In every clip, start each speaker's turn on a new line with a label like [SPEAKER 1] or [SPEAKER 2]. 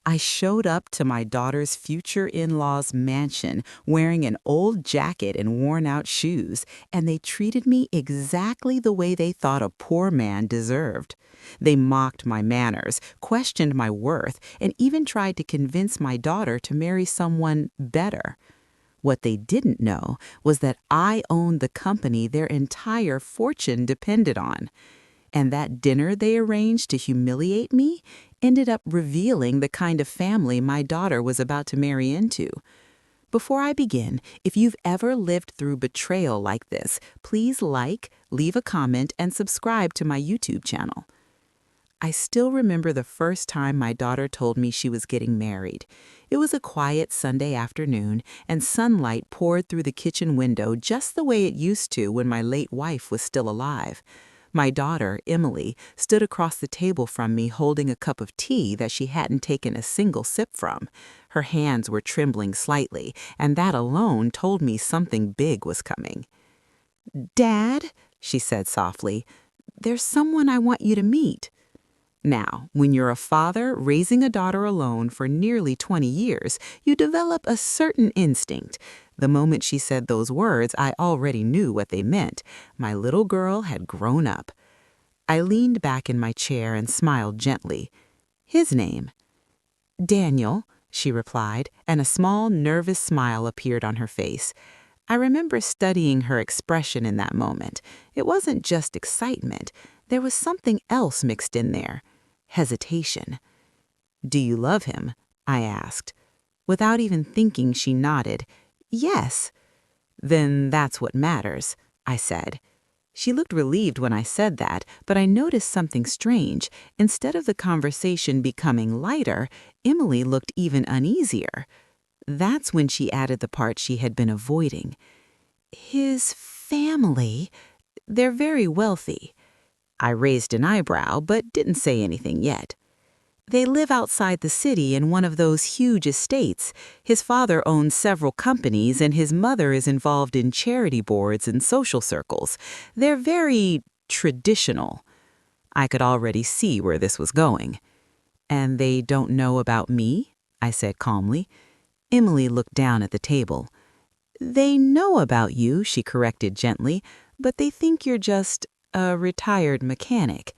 [SPEAKER 1] I showed up to my daughter's future in-law's mansion wearing an old jacket and worn-out shoes, and they treated me exactly the way they thought a poor man deserved. They mocked my manners, questioned my worth, and even tried to convince my daughter to marry someone better. What they didn't know was that I owned the company their entire fortune depended on. And that dinner they arranged to humiliate me ended up revealing the kind of family my daughter was about to marry into. Before I begin, if you've ever lived through betrayal like this, please leave a comment, and subscribe to my YouTube channel. I still remember the first time my daughter told me she was getting married. It was a quiet Sunday afternoon, and sunlight poured through the kitchen window just the way it used to when my late wife was still alive. My daughter, Emily, stood across the table from me holding a cup of tea that she hadn't taken a single sip from. Her hands were trembling slightly, and that alone told me something big was coming. "Dad," she said softly, "there's someone I want you to meet." Now, when you're a father raising a daughter alone for nearly 20 years, you develop a certain instinct. The moment she said those words, I already knew what they meant. My little girl had grown up. I leaned back in my chair and smiled gently. "His name?" "Daniel," she replied, and a small, nervous smile appeared on her face. I remember studying her expression in that moment. It wasn't just excitement. There was something else mixed in there. Hesitation. "Do you love him?" I asked. Without even thinking, she nodded. "Yes." "Then that's what matters," I said. She looked relieved when I said that, but I noticed something strange. Instead of the conversation becoming lighter, Emily looked even uneasier. That's when she added the part she had been avoiding. "His family, they're very wealthy." I raised an eyebrow, but didn't say anything yet. "They live outside the city in one of those huge estates. His father owns several companies, and his mother is involved in charity boards and social circles. They're very traditional." I could already see where this was going. "And they don't know about me?" I said calmly. Emily looked down at the table. "They know about you," she corrected gently, "but they think you're just a retired mechanic."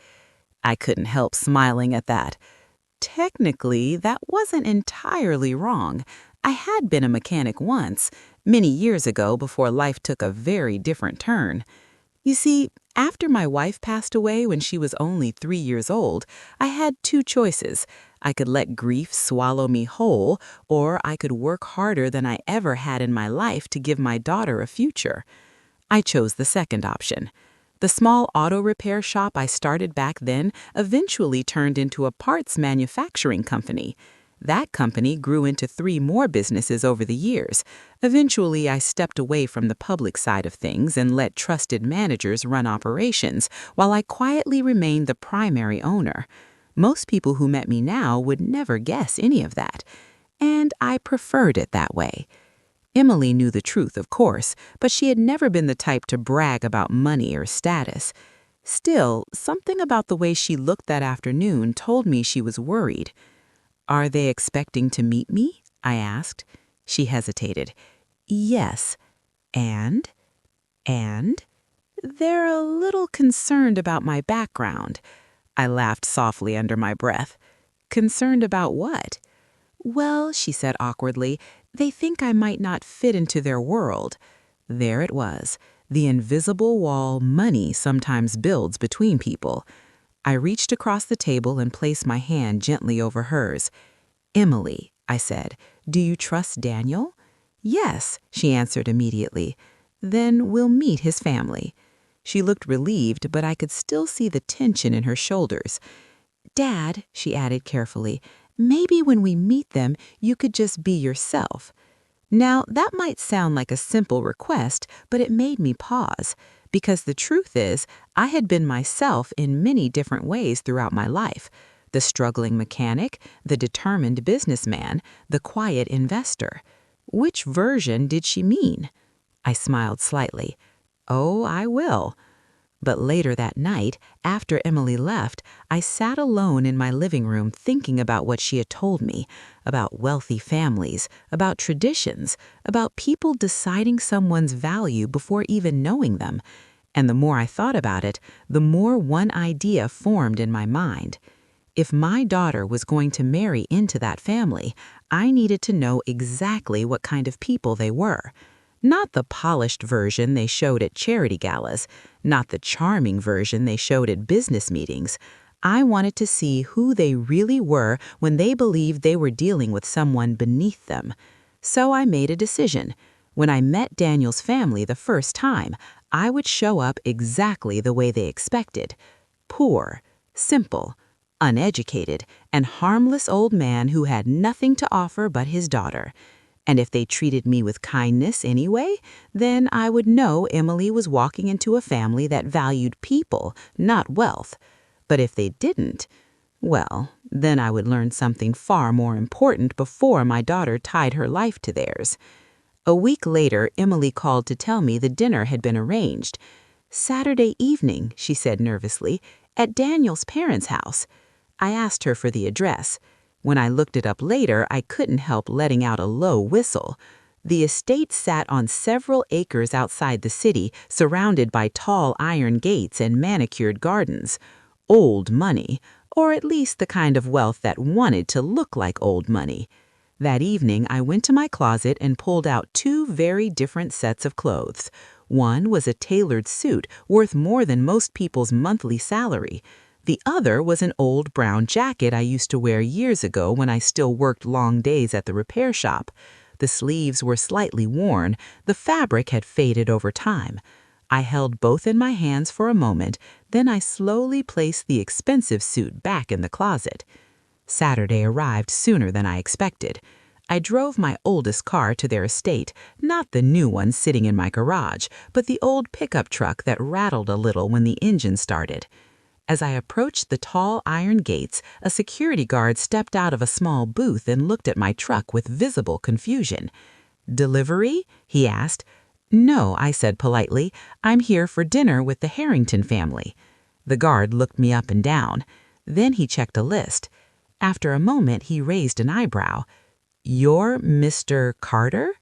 [SPEAKER 1] I couldn't help smiling at that. Technically, that wasn't entirely wrong. I had been a mechanic once, many years ago before life took a very different turn. You see, after my wife passed away when she was only 3 years old, I had two choices. I could let grief swallow me whole, or I could work harder than I ever had in my life to give my daughter a future. I chose the second option. The small auto repair shop I started back then eventually turned into a parts manufacturing company. That company grew into 3 more businesses over the years. Eventually, I stepped away from the public side of things and let trusted managers run operations, while I quietly remained the primary owner. Most people who met me now would never guess any of that. And I preferred it that way. Emily knew the truth, of course, but she had never been the type to brag about money or status. Still, something about the way she looked that afternoon told me she was worried. "Are they expecting to meet me?" I asked. She hesitated. "Yes. And? And? They're a little concerned about my background." I laughed softly under my breath. "Concerned about what?" "Well," she said awkwardly, "they think I might not fit into their world." There it was, the invisible wall money sometimes builds between people. I reached across the table and placed my hand gently over hers. "Emily," I said, "do you trust Daniel?" "Yes," she answered immediately. "Then we'll meet his family." She looked relieved, but I could still see the tension in her shoulders. "Dad," she added carefully, "maybe when we meet them, you could just be yourself." Now, that might sound like a simple request, but it made me pause. Because the truth is, I had been myself in many different ways throughout my life. The struggling mechanic, the determined businessman, the quiet investor. Which version did she mean? I smiled slightly. "Oh, I will." But later that night, after Emily left, I sat alone in my living room thinking about what she had told me, about wealthy families, about traditions, about people deciding someone's value before even knowing them. And the more I thought about it, the more one idea formed in my mind. If my daughter was going to marry into that family, I needed to know exactly what kind of people they were. Not the polished version they showed at charity galas, not the charming version they showed at business meetings. I wanted to see who they really were when they believed they were dealing with someone beneath them. So I made a decision. When I met Daniel's family the first time, I would show up exactly the way they expected. Poor, simple, uneducated, and harmless old man who had nothing to offer but his daughter. And if they treated me with kindness anyway, then I would know Emily was walking into a family that valued people, not wealth. But if they didn't, well, then I would learn something far more important before my daughter tied her life to theirs. A week later, Emily called to tell me the dinner had been arranged. "Saturday evening," she said nervously, "at Daniel's parents' house." I asked her for the address. When I looked it up later, I couldn't help letting out a low whistle. The estate sat on several acres outside the city, surrounded by tall iron gates and manicured gardens. Old money, or at least the kind of wealth that wanted to look like old money. That evening, I went to my closet and pulled out two very different sets of clothes. One was a tailored suit worth more than most people's monthly salary. The other was an old brown jacket I used to wear years ago when I still worked long days at the repair shop. The sleeves were slightly worn, the fabric had faded over time. I held both in my hands for a moment, then I slowly placed the expensive suit back in the closet. Saturday arrived sooner than I expected. I drove my oldest car to their estate, not the new one sitting in my garage, but the old pickup truck that rattled a little when the engine started. As I approached the tall iron gates, a security guard stepped out of a small booth and looked at my truck with visible confusion. "Delivery?" he asked. "No," I said politely. "I'm here for dinner with the Harrington family." The guard looked me up and down. Then he checked a list. After a moment, he raised an eyebrow. "You're Mr. Carter?"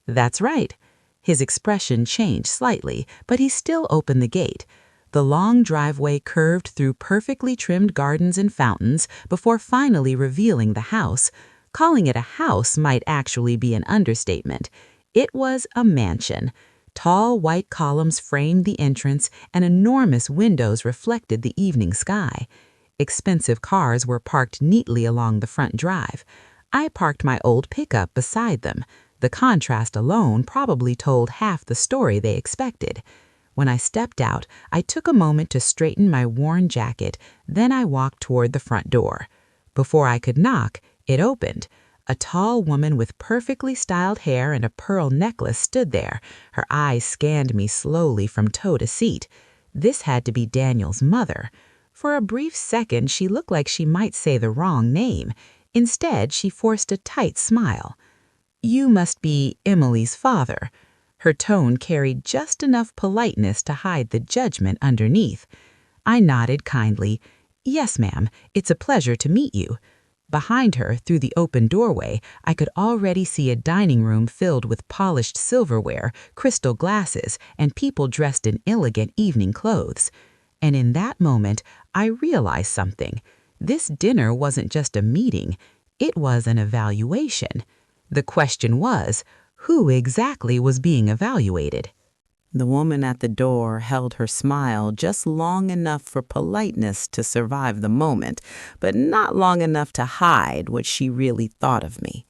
[SPEAKER 1] "That's right." His expression changed slightly, but he still opened the gate. The long driveway curved through perfectly trimmed gardens and fountains before finally revealing the house. Calling it a house might actually be an understatement. It was a mansion. Tall white columns framed the entrance, and enormous windows reflected the evening sky. Expensive cars were parked neatly along the front drive. I parked my old pickup beside them. The contrast alone probably told half the story they expected. When I stepped out, I took a moment to straighten my worn jacket, then I walked toward the front door. Before I could knock, it opened. A tall woman with perfectly styled hair and a pearl necklace stood there. Her eyes scanned me slowly from toe to seat. This had to be Daniel's mother. For a brief second, she looked like she might say the wrong name. Instead, she forced a tight smile. "You must be Emily's father." Her tone carried just enough politeness to hide the judgment underneath. I nodded kindly. "Yes, ma'am, it's a pleasure to meet you." Behind her, through the open doorway, I could already see a dining room filled with polished silverware, crystal glasses, and people dressed in elegant evening clothes. And in that moment, I realized something. This dinner wasn't just a meeting, it was an evaluation. The question was, who exactly was being evaluated? The woman at the door held her smile just long enough for politeness to survive the moment, but not long enough to hide what she really thought of me.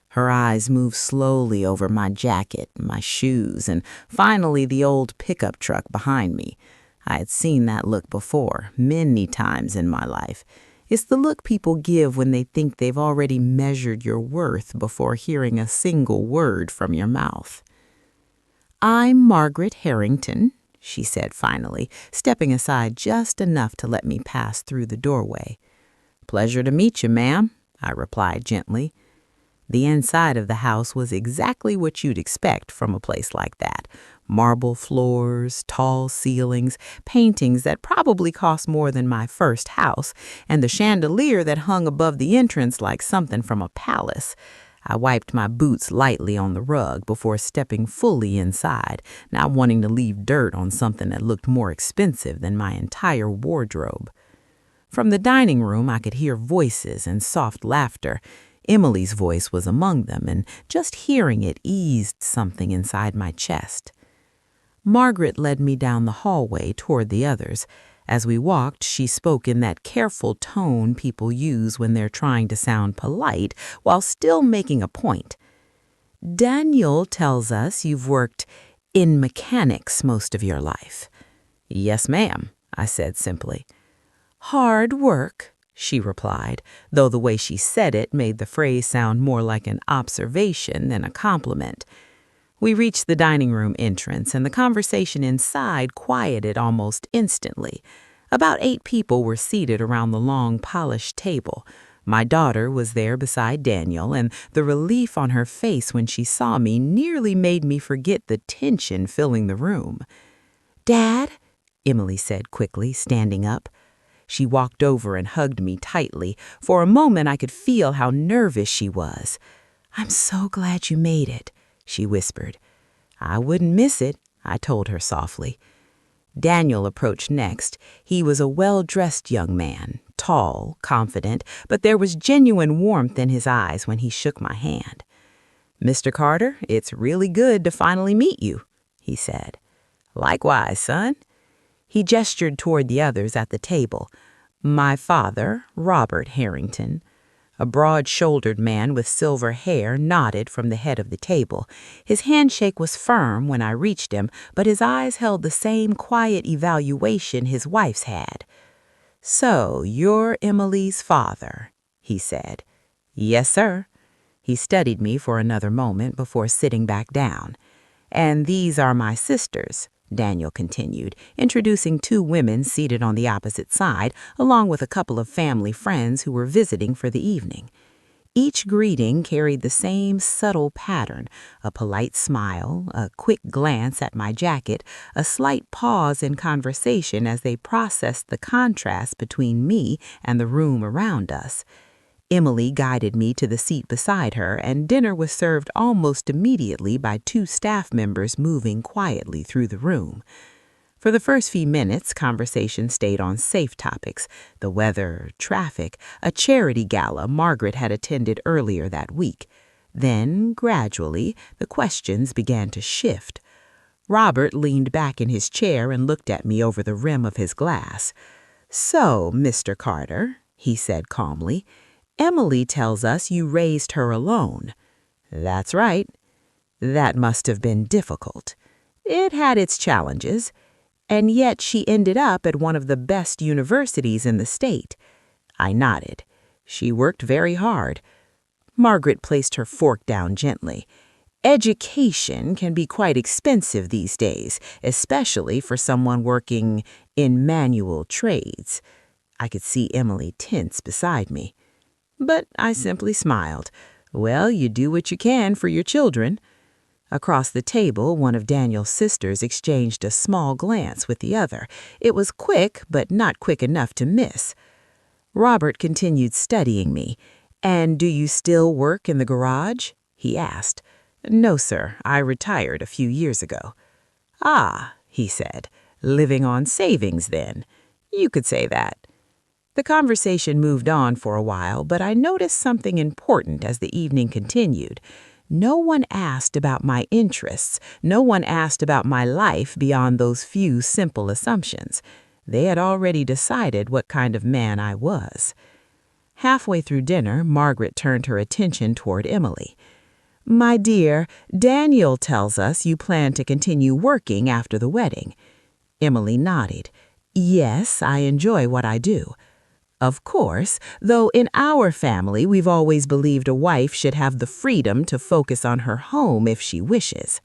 [SPEAKER 1] Her eyes moved slowly over my jacket, my shoes, and finally the old pickup truck behind me. I had seen that look before, many times in my life. It's the look people give when they think they've already measured your worth before hearing a single word from your mouth. "I'm Margaret Harrington," she said finally, stepping aside just enough to let me pass through the doorway. "Pleasure to meet you, ma'am," I replied gently. The inside of the house was exactly what you'd expect from a place like that. Marble floors, tall ceilings, paintings that probably cost more than my first house, and the chandelier that hung above the entrance like something from a palace. I wiped my boots lightly on the rug before stepping fully inside, not wanting to leave dirt on something that looked more expensive than my entire wardrobe. From the dining room, I could hear voices and soft laughter. Emily's voice was among them, and just hearing it eased something inside my chest. Margaret led me down the hallway toward the others. As we walked, she spoke in that careful tone people use when they're trying to sound polite while still making a point. Daniel tells us you've worked in mechanics most of your life. Yes, ma'am, I said simply. Hard work, she replied, though the way she said it made the phrase sound more like an observation than a compliment. We reached the dining room entrance, and the conversation inside quieted almost instantly. About 8 people were seated around the long, polished table. My daughter was there beside Daniel, and the relief on her face when she saw me nearly made me forget the tension filling the room. "Dad," Emily said quickly, standing up. She walked over and hugged me tightly. For a moment I could feel how nervous she was. "I'm so glad you made it," she whispered. "I wouldn't miss it," I told her softly. Daniel approached next. He was a well-dressed young man, tall, confident, but there was genuine warmth in his eyes when he shook my hand. "Mr. Carter, it's really good to finally meet you," he said. "Likewise, son." He gestured toward the others at the table. My father, Robert Harrington. A broad-shouldered man with silver hair nodded from the head of the table. His handshake was firm when I reached him, but his eyes held the same quiet evaluation his wife's had. "So, you're Emily's father," he said. "Yes, sir." He studied me for another moment before sitting back down. "And these are my sisters," Daniel continued, introducing 2 women seated on the opposite side, along with a couple of family friends who were visiting for the evening. Each greeting carried the same subtle pattern: a polite smile, a quick glance at my jacket, a slight pause in conversation as they processed the contrast between me and the room around us. Emily guided me to the seat beside her, and dinner was served almost immediately by 2 staff members moving quietly through the room. For the first few minutes, conversation stayed on safe topics: the weather, traffic, a charity gala Margaret had attended earlier that week. Then, gradually, the questions began to shift. Robert leaned back in his chair and looked at me over the rim of his glass. "So, Mr. Carter," he said calmly, "Emily tells us you raised her alone." "That's right." "That must have been difficult." "It had its challenges." "And yet she ended up at one of the best universities in the state." I nodded. "She worked very hard." Margaret placed her fork down gently. "Education can be quite expensive these days, especially for someone working in manual trades." I could see Emily tense beside me. But I simply smiled. "Well, you do what you can for your children." Across the table, one of Daniel's sisters exchanged a small glance with the other. It was quick, but not quick enough to miss. Robert continued studying me. "And do you still work in the garage?" he asked. "No, sir. I retired a few years ago." "Ah," he said, "living on savings then. You could say that." The conversation moved on for a while, but I noticed something important as the evening continued. No one asked about my interests. No one asked about my life beyond those few simple assumptions. They had already decided what kind of man I was. Halfway through dinner, Margaret turned her attention toward Emily. "My dear, Daniel tells us you plan to continue working after the wedding." Emily nodded. "Yes, I enjoy what I do." "Of course, though in our family we've always believed a wife should have the freedom to focus on her home if she wishes."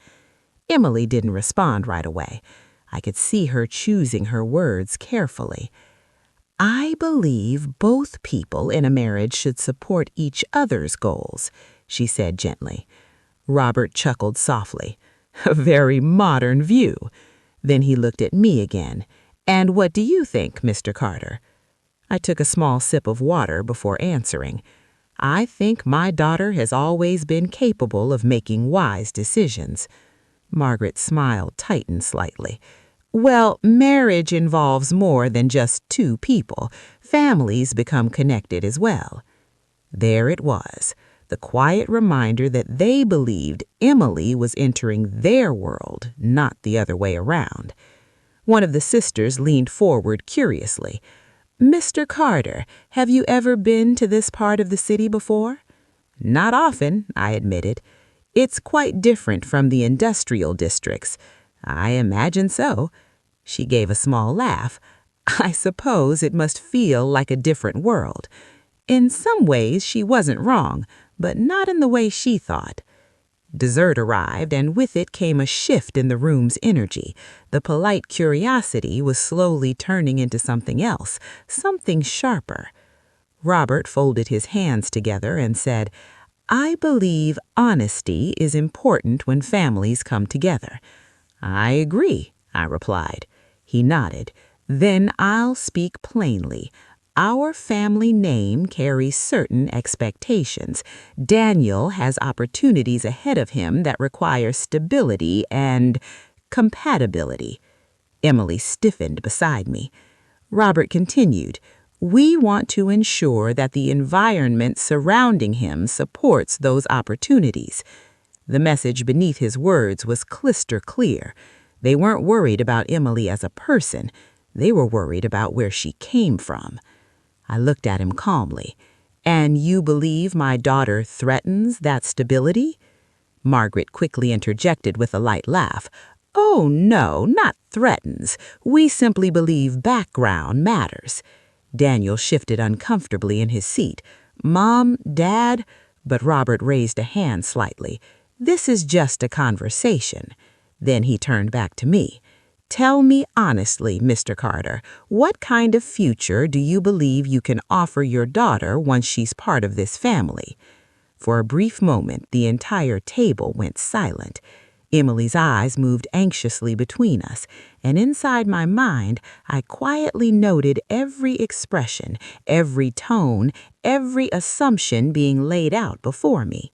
[SPEAKER 1] Emily didn't respond right away. I could see her choosing her words carefully. "I believe both people in a marriage should support each other's goals," she said gently. Robert chuckled softly. A very modern view. Then he looked at me again. And what do you think, Mr. Carter? I took a small sip of water before answering. I think my daughter has always been capable of making wise decisions. Margaret's smile tightened slightly. Well, marriage involves more than just two people. Families become connected as well. There it was, the quiet reminder that they believed Emily was entering their world, not the other way around. One of the sisters leaned forward curiously. Mr. Carter, have you ever been to this part of the city before? Not often, I admitted. It's quite different from the industrial districts. I imagine so. She gave a small laugh. I suppose it must feel like a different world. In some ways, she wasn't wrong, but not in the way she thought. Dessert arrived, and with it came a shift in the room's energy. The polite curiosity was slowly turning into something else, something sharper. Robert folded his hands together and said, I believe honesty is important when families come together. I agree, I replied. He nodded. Then I'll speak plainly. Our family name carries certain expectations. Daniel has opportunities ahead of him that require stability and compatibility. Emily stiffened beside me. Robert continued, we want to ensure that the environment surrounding him supports those opportunities. The message beneath his words was crystal clear. They weren't worried about Emily as a person. They were worried about where she came from. I looked at him calmly. And you believe my daughter threatens that stability? Margaret quickly interjected with a light laugh. Oh, no, not threatens. We simply believe background matters. Daniel shifted uncomfortably in his seat. Mom, Dad, but Robert raised a hand slightly. This is just a conversation. Then he turned back to me. Tell me honestly, Mr. Carter, what kind of future do you believe you can offer your daughter once she's part of this family? For a brief moment, the entire table went silent. Emily's eyes moved anxiously between us, and inside my mind, I quietly noted every expression, every tone, every assumption being laid out before me.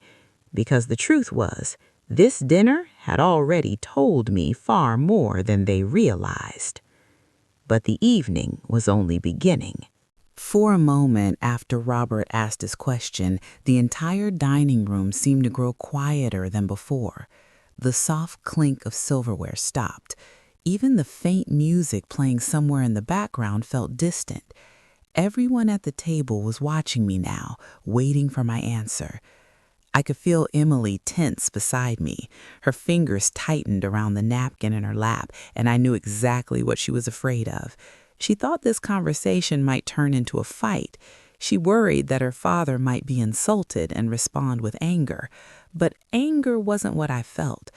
[SPEAKER 1] Because the truth was, this dinner had already told me far more than they realized. But the evening was only beginning. For a moment after Robert asked his question, the entire dining room seemed to grow quieter than before. The soft clink of silverware stopped. Even the faint music playing somewhere in the background felt distant. Everyone at the table was watching me now, waiting for my answer. I could feel Emily tense beside me. Her fingers tightened around the napkin in her lap, and I knew exactly what she was afraid of. She thought this conversation might turn into a fight. She worried that her father might be insulted and respond with anger. But anger wasn't what I felt.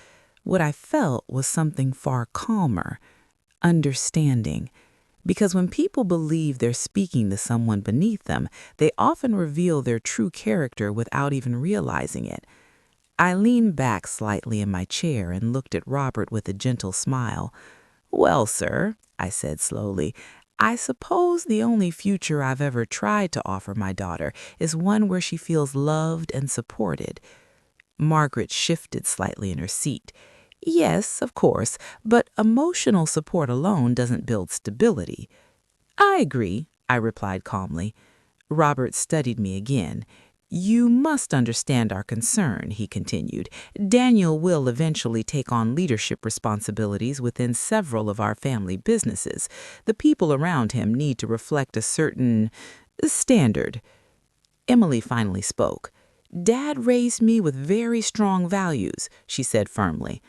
[SPEAKER 1] What I felt was something far calmer, understanding. Because when people believe they're speaking to someone beneath them, they often reveal their true character without even realizing it. I leaned back slightly in my chair and looked at Robert with a gentle smile. Well, sir, I said slowly, I suppose the only future I've ever tried to offer my daughter is one where she feels loved and supported. Margaret shifted slightly in her seat. Yes, of course, but emotional support alone doesn't build stability. I agree, I replied calmly. Robert studied me again. You must understand our concern, he continued. Daniel will eventually take on leadership responsibilities within several of our family businesses. The people around him need to reflect a certain standard. Emily finally spoke. Dad raised me with very strong values, she said firmly.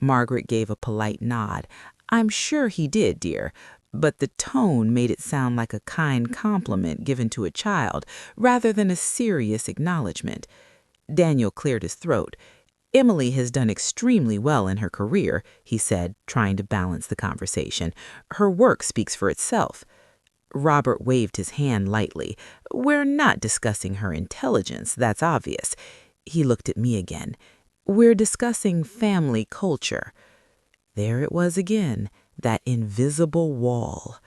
[SPEAKER 1] Margaret gave a polite nod. I'm sure he did, dear, but the tone made it sound like a kind compliment given to a child rather than a serious acknowledgement. Daniel cleared his throat. Emily has done extremely well in her career, he said, trying to balance the conversation. Her work speaks for itself. Robert waved his hand lightly. We're not discussing her intelligence, that's obvious. He looked at me again. We're discussing family culture. There it was again, that invisible wall.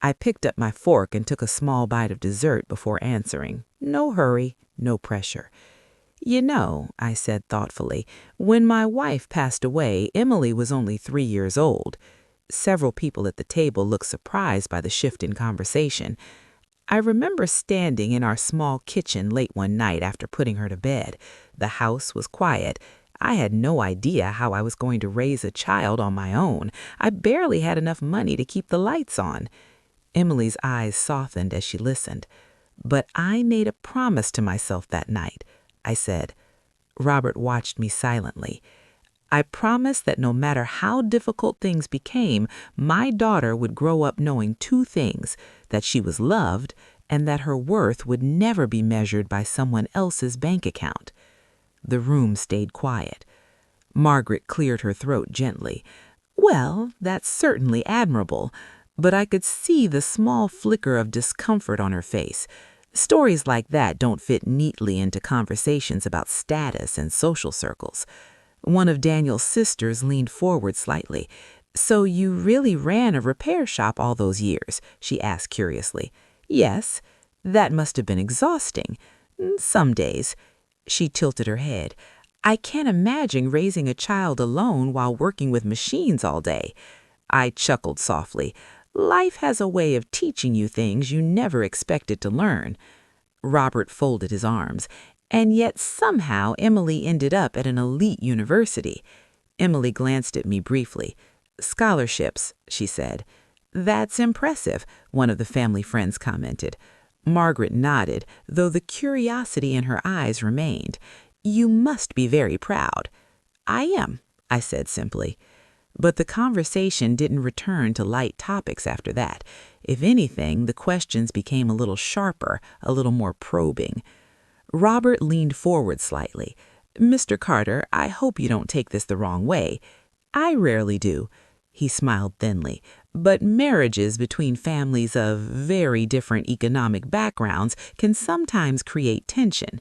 [SPEAKER 1] I picked up my fork and took a small bite of dessert before answering. No hurry, no pressure. You know, I said thoughtfully, when my wife passed away, Emily was only 3 years old. Several people at the table looked surprised by the shift in conversation. I remember standing in our small kitchen late one night after putting her to bed. The house was quiet. I had no idea how I was going to raise a child on my own. I barely had enough money to keep the lights on. Emily's eyes softened as she listened. But I made a promise to myself that night, I said. Robert watched me silently. I promised that no matter how difficult things became, my daughter would grow up knowing two things, that she was loved and that her worth would never be measured by someone else's bank account. The room stayed quiet. Margaret cleared her throat gently. Well, that's certainly admirable, but I could see the small flicker of discomfort on her face. Stories like that don't fit neatly into conversations about status and social circles. One of Daniel's sisters leaned forward slightly. "So you really ran a repair shop all those years?" she asked curiously. "Yes. That must have been exhausting." "Some days." She tilted her head. "I can't imagine raising a child alone while working with machines all day." I chuckled softly. "Life has a way of teaching you things you never expected to learn." Robert folded his arms. "And yet somehow Emily ended up at an elite university." Emily glanced at me briefly. "Scholarships," she said. "That's impressive," one of the family friends commented. Margaret nodded, though the curiosity in her eyes remained. "You must be very proud." "I am," I said simply. But the conversation didn't return to light topics after that. If anything, the questions became a little sharper, a little more probing. Robert leaned forward slightly. "Mr. Carter, I hope you don't take this the wrong way." "I rarely do." He smiled thinly. "But marriages between families of very different economic backgrounds can sometimes create tension.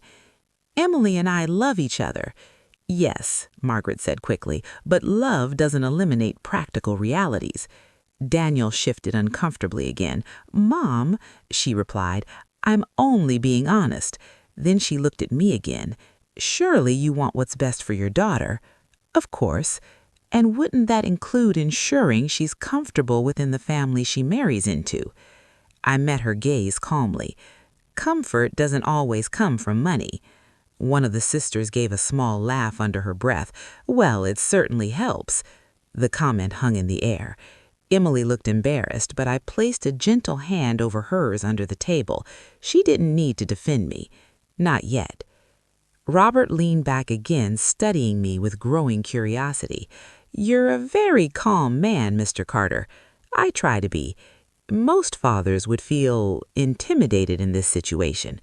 [SPEAKER 1] Emily and I love each other." "Yes," Margaret said quickly, "but love doesn't eliminate practical realities." Daniel shifted uncomfortably again. "Mom," she replied, "I'm only being honest." Then she looked at me again. "Surely you want what's best for your daughter." "Of course. And wouldn't that include ensuring she's comfortable within the family she marries into?" I met her gaze calmly. "Comfort doesn't always come from money." One of the sisters gave a small laugh under her breath. "Well, it certainly helps." The comment hung in the air. Emily looked embarrassed, but I placed a gentle hand over hers under the table. She didn't need to defend me. Not yet. Robert leaned back again, studying me with growing curiosity. "You're a very calm man, Mr. Carter." "I try to be." "Most fathers would feel intimidated in this situation."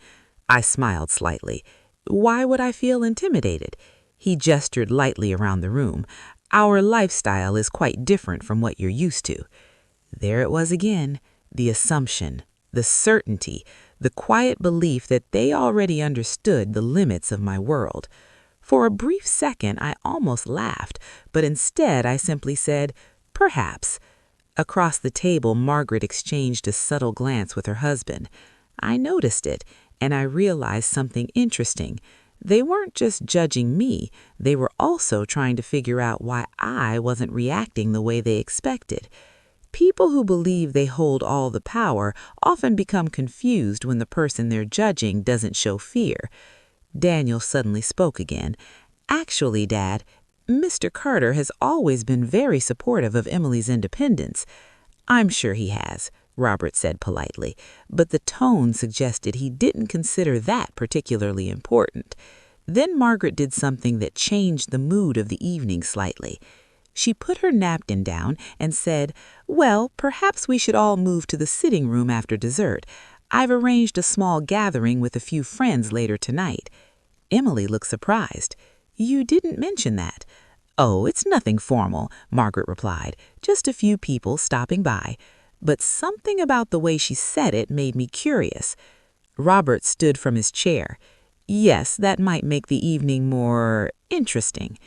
[SPEAKER 1] I smiled slightly. "Why would I feel intimidated?" He gestured lightly around the room. "Our lifestyle is quite different from what you're used to." There it was again, the assumption, the certainty, the quiet belief that they already understood the limits of my world. For a brief second, I almost laughed, but instead I simply said, "Perhaps." Across the table, Margaret exchanged a subtle glance with her husband. I noticed it, and I realized something interesting. They weren't just judging me, they were also trying to figure out why I wasn't reacting the way they expected. People who believe they hold all the power often become confused when the person they're judging doesn't show fear. Daniel suddenly spoke again. "Actually, Dad, Mr. Carter has always been very supportive of Emily's independence." "I'm sure he has," Robert said politely, but the tone suggested he didn't consider that particularly important. Then Margaret did something that changed the mood of the evening slightly. She put her napkin down and said, "Well, perhaps we should all move to the sitting room after dessert. I've arranged a small gathering with a few friends later tonight." Emily looked surprised. "You didn't mention that." "Oh, it's nothing formal," Margaret replied. "Just a few people stopping by." But something about the way she said it made me curious. Robert stood from his chair. Yes, that might make the evening more interesting.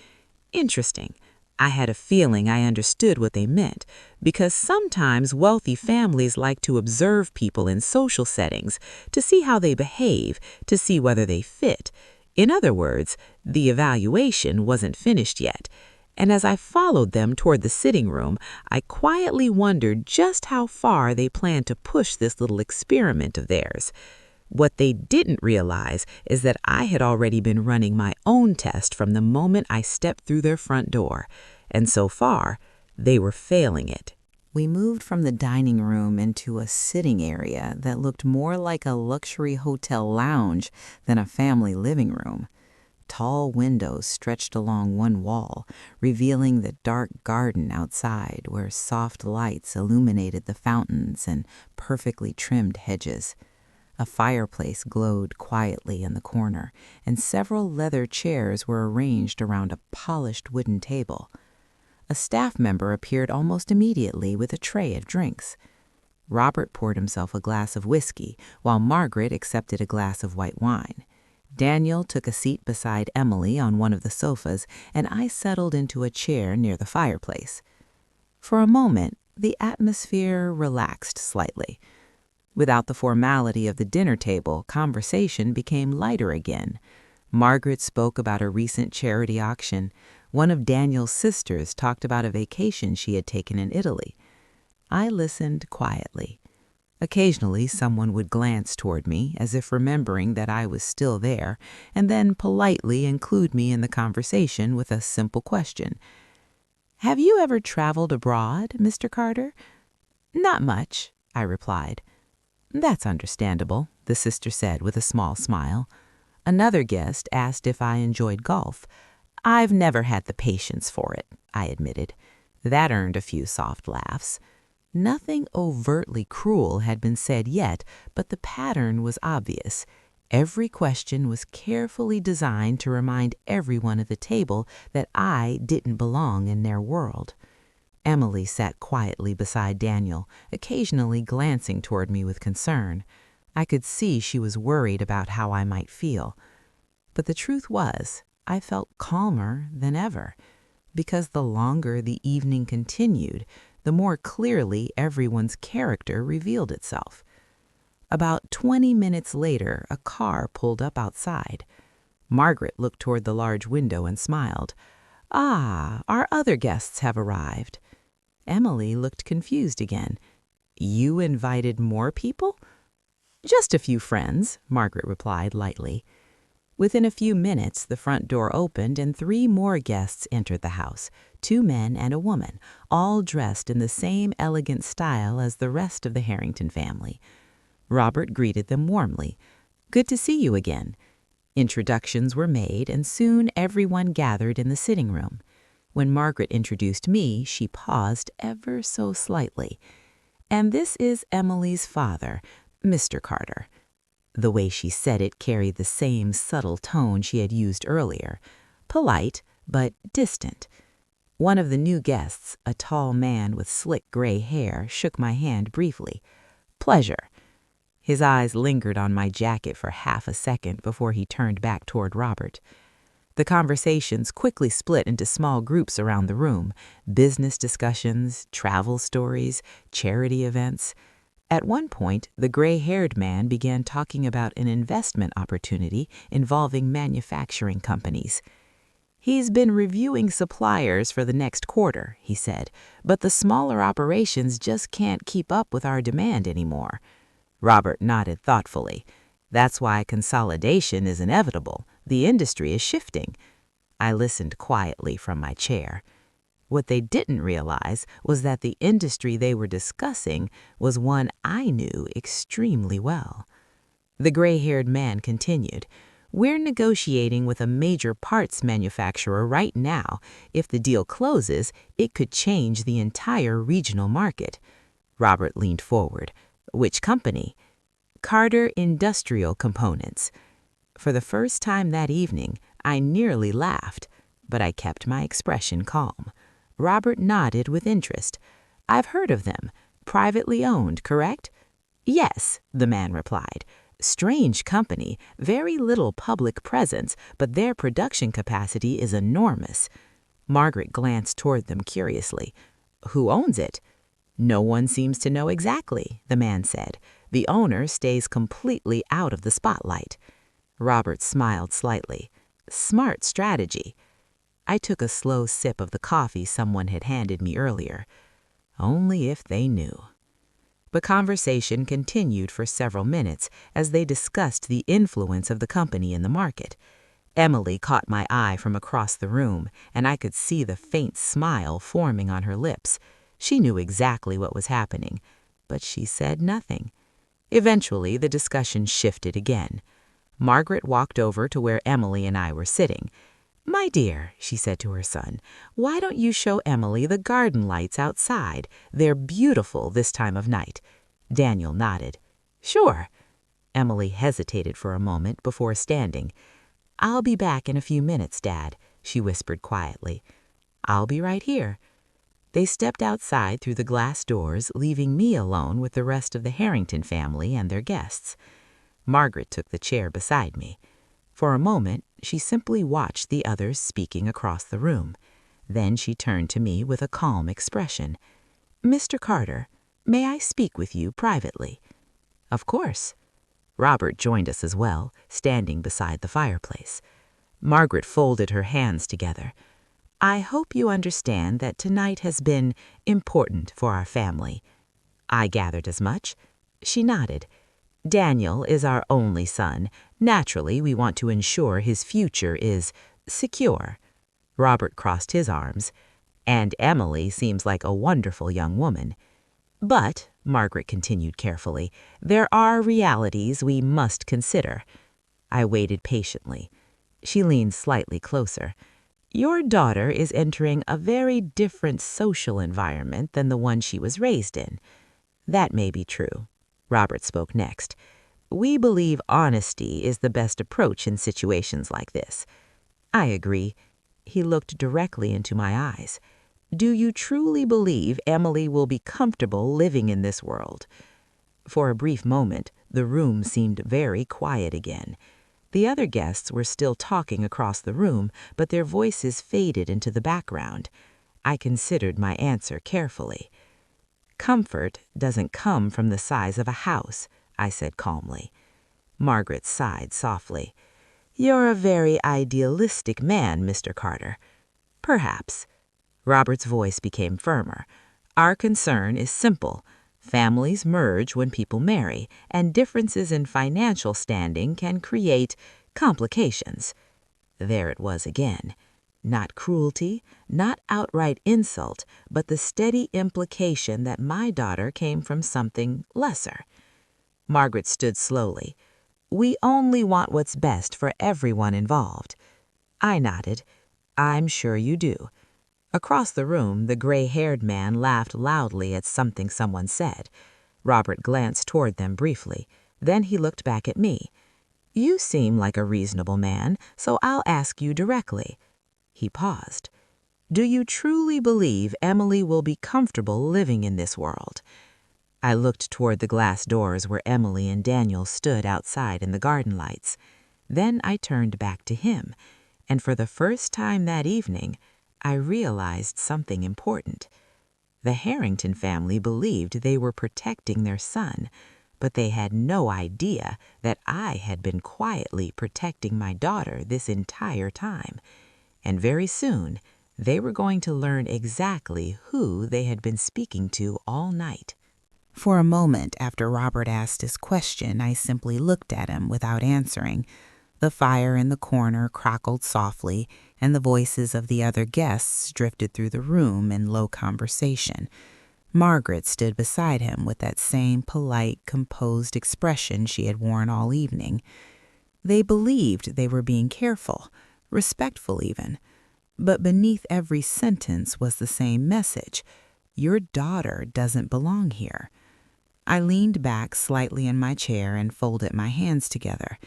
[SPEAKER 1] Interesting. I had a feeling I understood what they meant, because sometimes wealthy families like to observe people in social settings to see how they behave, to see whether they fit. In other words, the evaluation wasn't finished yet. And as I followed them toward the sitting room, I quietly wondered just how far they planned to push this little experiment of theirs. What they didn't realize is that I had already been running my own test from the moment I stepped through their front door, and so far, they were failing it. We moved from the dining room into a sitting area that looked more like a luxury hotel lounge than a family living room. Tall windows stretched along one wall, revealing the dark garden outside where soft lights illuminated the fountains and perfectly trimmed hedges. A fireplace glowed quietly in the corner, and several leather chairs were arranged around a polished wooden table. A staff member appeared almost immediately with a tray of drinks. Robert poured himself a glass of whiskey, while Margaret accepted a glass of white wine. Daniel took a seat beside Emily on one of the sofas, and I settled into a chair near the fireplace. For a moment, the atmosphere relaxed slightly. Without the formality of the dinner table, conversation became lighter again. Margaret spoke about a recent charity auction. One of Daniel's sisters talked about a vacation she had taken in Italy. I listened quietly. Occasionally, someone would glance toward me, as if remembering that I was still there, and then politely include me in the conversation with a simple question. "Have you ever traveled abroad, Mr. Carter?" "Not much," I replied. "That's understandable," the sister said with a small smile. Another guest asked if I enjoyed golf. "I've never had the patience for it," I admitted. That earned a few soft laughs. Nothing overtly cruel had been said yet, but the pattern was obvious. Every question was carefully designed to remind everyone at the table that I didn't belong in their world. Emily sat quietly beside Daniel, occasionally glancing toward me with concern. I could see she was worried about how I might feel. But the truth was, I felt calmer than ever, because the longer the evening continued, the more clearly everyone's character revealed itself. About 20 minutes later, a car pulled up outside. Margaret looked toward the large window and smiled. "Ah, our other guests have arrived." Emily looked confused again. "You invited more people?" "Just a few friends," Margaret replied lightly. Within a few minutes, the front door opened and 3 more guests entered the house, 2 men and a woman, all dressed in the same elegant style as the rest of the Harrington family. Robert greeted them warmly. "Good to see you again." Introductions were made, and soon everyone gathered in the sitting room. When Margaret introduced me, she paused ever so slightly. "And this is Emily's father, Mr. Carter." The way she said it carried the same subtle tone she had used earlier, polite but distant. One of the new guests, a tall man with slick gray hair, shook my hand briefly. "Pleasure." His eyes lingered on my jacket for half a second before he turned back toward Robert. The conversations quickly split into small groups around the room, business discussions, travel stories, charity events. At one point, the gray-haired man began talking about an investment opportunity involving manufacturing companies. "He's been reviewing suppliers for the next quarter," he said, "but the smaller operations just can't keep up with our demand anymore." Robert nodded thoughtfully. "That's why consolidation is inevitable. The industry is shifting." I listened quietly from my chair. What they didn't realize was that the industry they were discussing was one I knew extremely well. The gray-haired man continued, "We're negotiating with a major parts manufacturer right now. If the deal closes, it could change the entire regional market." Robert leaned forward. "Which company?" "Carter Industrial Components." For the first time that evening, I nearly laughed, but I kept my expression calm. Robert nodded with interest. "I've heard of them. Privately owned, correct?" "Yes," the man replied. Strange company, very little public presence, but their production capacity is enormous. Margaret glanced toward them curiously. Who owns it? No one seems to know exactly, the man said. The owner stays completely out of the spotlight. Robert smiled slightly. Smart strategy. I took a slow sip of the coffee someone had handed me earlier. Only if they knew. The conversation continued for several minutes as they discussed the influence of the company in the market. Emily caught my eye from across the room, and I could see the faint smile forming on her lips. She knew exactly what was happening, but she said nothing. Eventually, the discussion shifted again. Margaret walked over to where Emily and I were sitting. "My dear," she said to her son, "why don't you show Emily the garden lights outside? They're beautiful this time of night." Daniel nodded. "Sure." Emily hesitated for a moment before standing. "I'll be back in a few minutes, Dad," she whispered quietly. "I'll be right here." They stepped outside through the glass doors, leaving me alone with the rest of the Harrington family and their guests. Margaret took the chair beside me. For a moment, she simply watched the others speaking across the room. Then she turned to me with a calm expression. "Mr. Carter, may I speak with you privately?" "Of course." Robert joined us as well, standing beside the fireplace. Margaret folded her hands together. "I hope you understand that tonight has been important for our family." I gathered as much. She nodded. "Daniel is our only son. Naturally, we want to ensure his future is secure." Robert crossed his arms. "And Emily seems like a wonderful young woman." "But," Margaret continued carefully, "there are realities we must consider." I waited patiently. She leaned slightly closer. "Your daughter is entering a very different social environment than the one she was raised in." "That may be true." Robert spoke next. "We believe honesty is the best approach in situations like this." "I agree." He looked directly into my eyes. "Do you truly believe Emily will be comfortable living in this world?" For a brief moment, the room seemed very quiet again. The other guests were still talking across the room, but their voices faded into the background. I considered my answer carefully. "Comfort doesn't come from the size of a house," I said calmly. Margaret sighed softly. "You're a very idealistic man, Mr. Carter." "Perhaps." Robert's voice became firmer. "Our concern is simple. Families merge when people marry, and differences in financial standing can create complications." There it was again. Not cruelty, not outright insult, but the steady implication that my daughter came from something lesser. Margaret stood slowly. "We only want what's best for everyone involved." I nodded. "I'm sure you do." Across the room, the gray-haired man laughed loudly at something someone said. Robert glanced toward them briefly. Then he looked back at me. "You seem like a reasonable man, so I'll ask you directly." He paused. "Do you truly believe Emily will be comfortable living in this world?" I looked toward the glass doors where Emily and Daniel stood outside in the garden lights. Then I turned back to him, and for the first time that evening, I realized something important. The Harrington family believed they were protecting their son, but they had no idea that I had been quietly protecting my daughter this entire time. And very soon, they were going to learn exactly who they had been speaking to all night. For a moment after Robert asked his question, I simply looked at him without answering. The fire in the corner crackled softly, and the voices of the other guests drifted through the room in low conversation. Margaret stood beside him with that same polite, composed expression she had worn all evening. They believed they were being careful, respectful even. But beneath every sentence was the same message: your daughter doesn't belong here. I leaned back slightly in my chair and folded my hands together.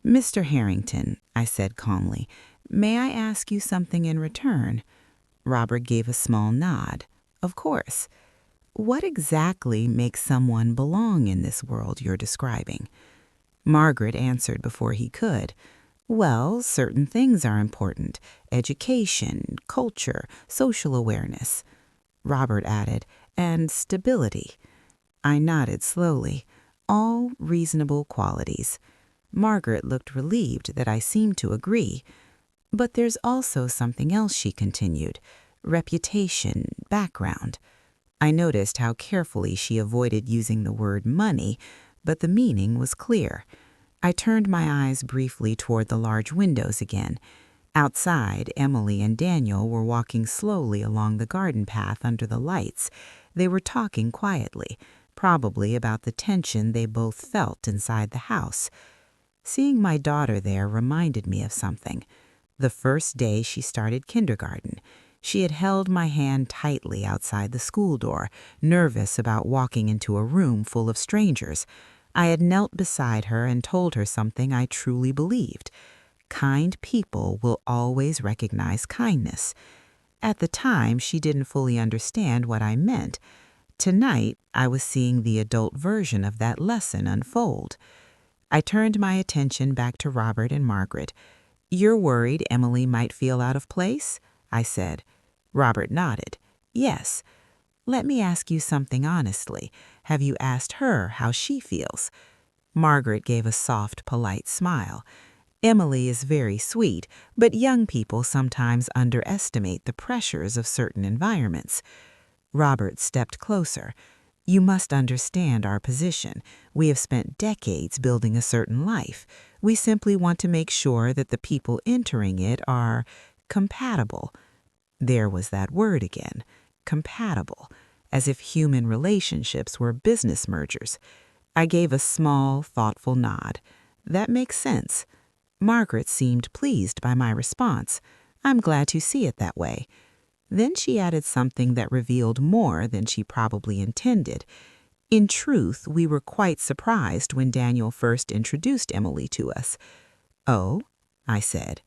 [SPEAKER 1] "Mr. Harrington," I said calmly, "may I ask you something in return?" Robert gave a small nod. "Of course. What exactly makes someone belong in this world you're describing?" Margaret answered before he could. Well, certain things are important. Education, culture, social awareness. Robert added, and stability. I nodded slowly. All reasonable qualities. Margaret looked relieved that I seemed to agree. But there's also something else, she continued. Reputation, background. I noticed how carefully she avoided using the word money, but the meaning was clear. I turned my eyes briefly toward the large windows again. Outside, Emily and Daniel were walking slowly along the garden path under the lights. They were talking quietly, probably about the tension they both felt inside the house. Seeing my daughter there reminded me of something. The first day she started kindergarten, she had held my hand tightly outside the school door, nervous about walking into a room full of strangers. I had knelt beside her and told her something I truly believed. Kind people will always recognize kindness. At the time, she didn't fully understand what I meant. Tonight, I was seeing the adult version of that lesson unfold. I turned my attention back to Robert and Margaret. You're worried Emily might feel out of place? I said. Robert nodded. Yes. Let me ask you something honestly. Have you asked her how she feels? Margaret gave a soft, polite smile. Emily is very sweet, but young people sometimes underestimate the pressures of certain environments. Robert stepped closer. You must understand our position. We have spent decades building a certain life. We simply want to make sure that the people entering it are compatible. There was that word again, compatible, as if human relationships were business mergers. I gave a small, thoughtful nod. That makes sense. Margaret seemed pleased by my response. I'm glad to see it that way. Then she added something that revealed more than she probably intended. In truth, we were quite surprised when Daniel first introduced Emily to us. Oh, I said.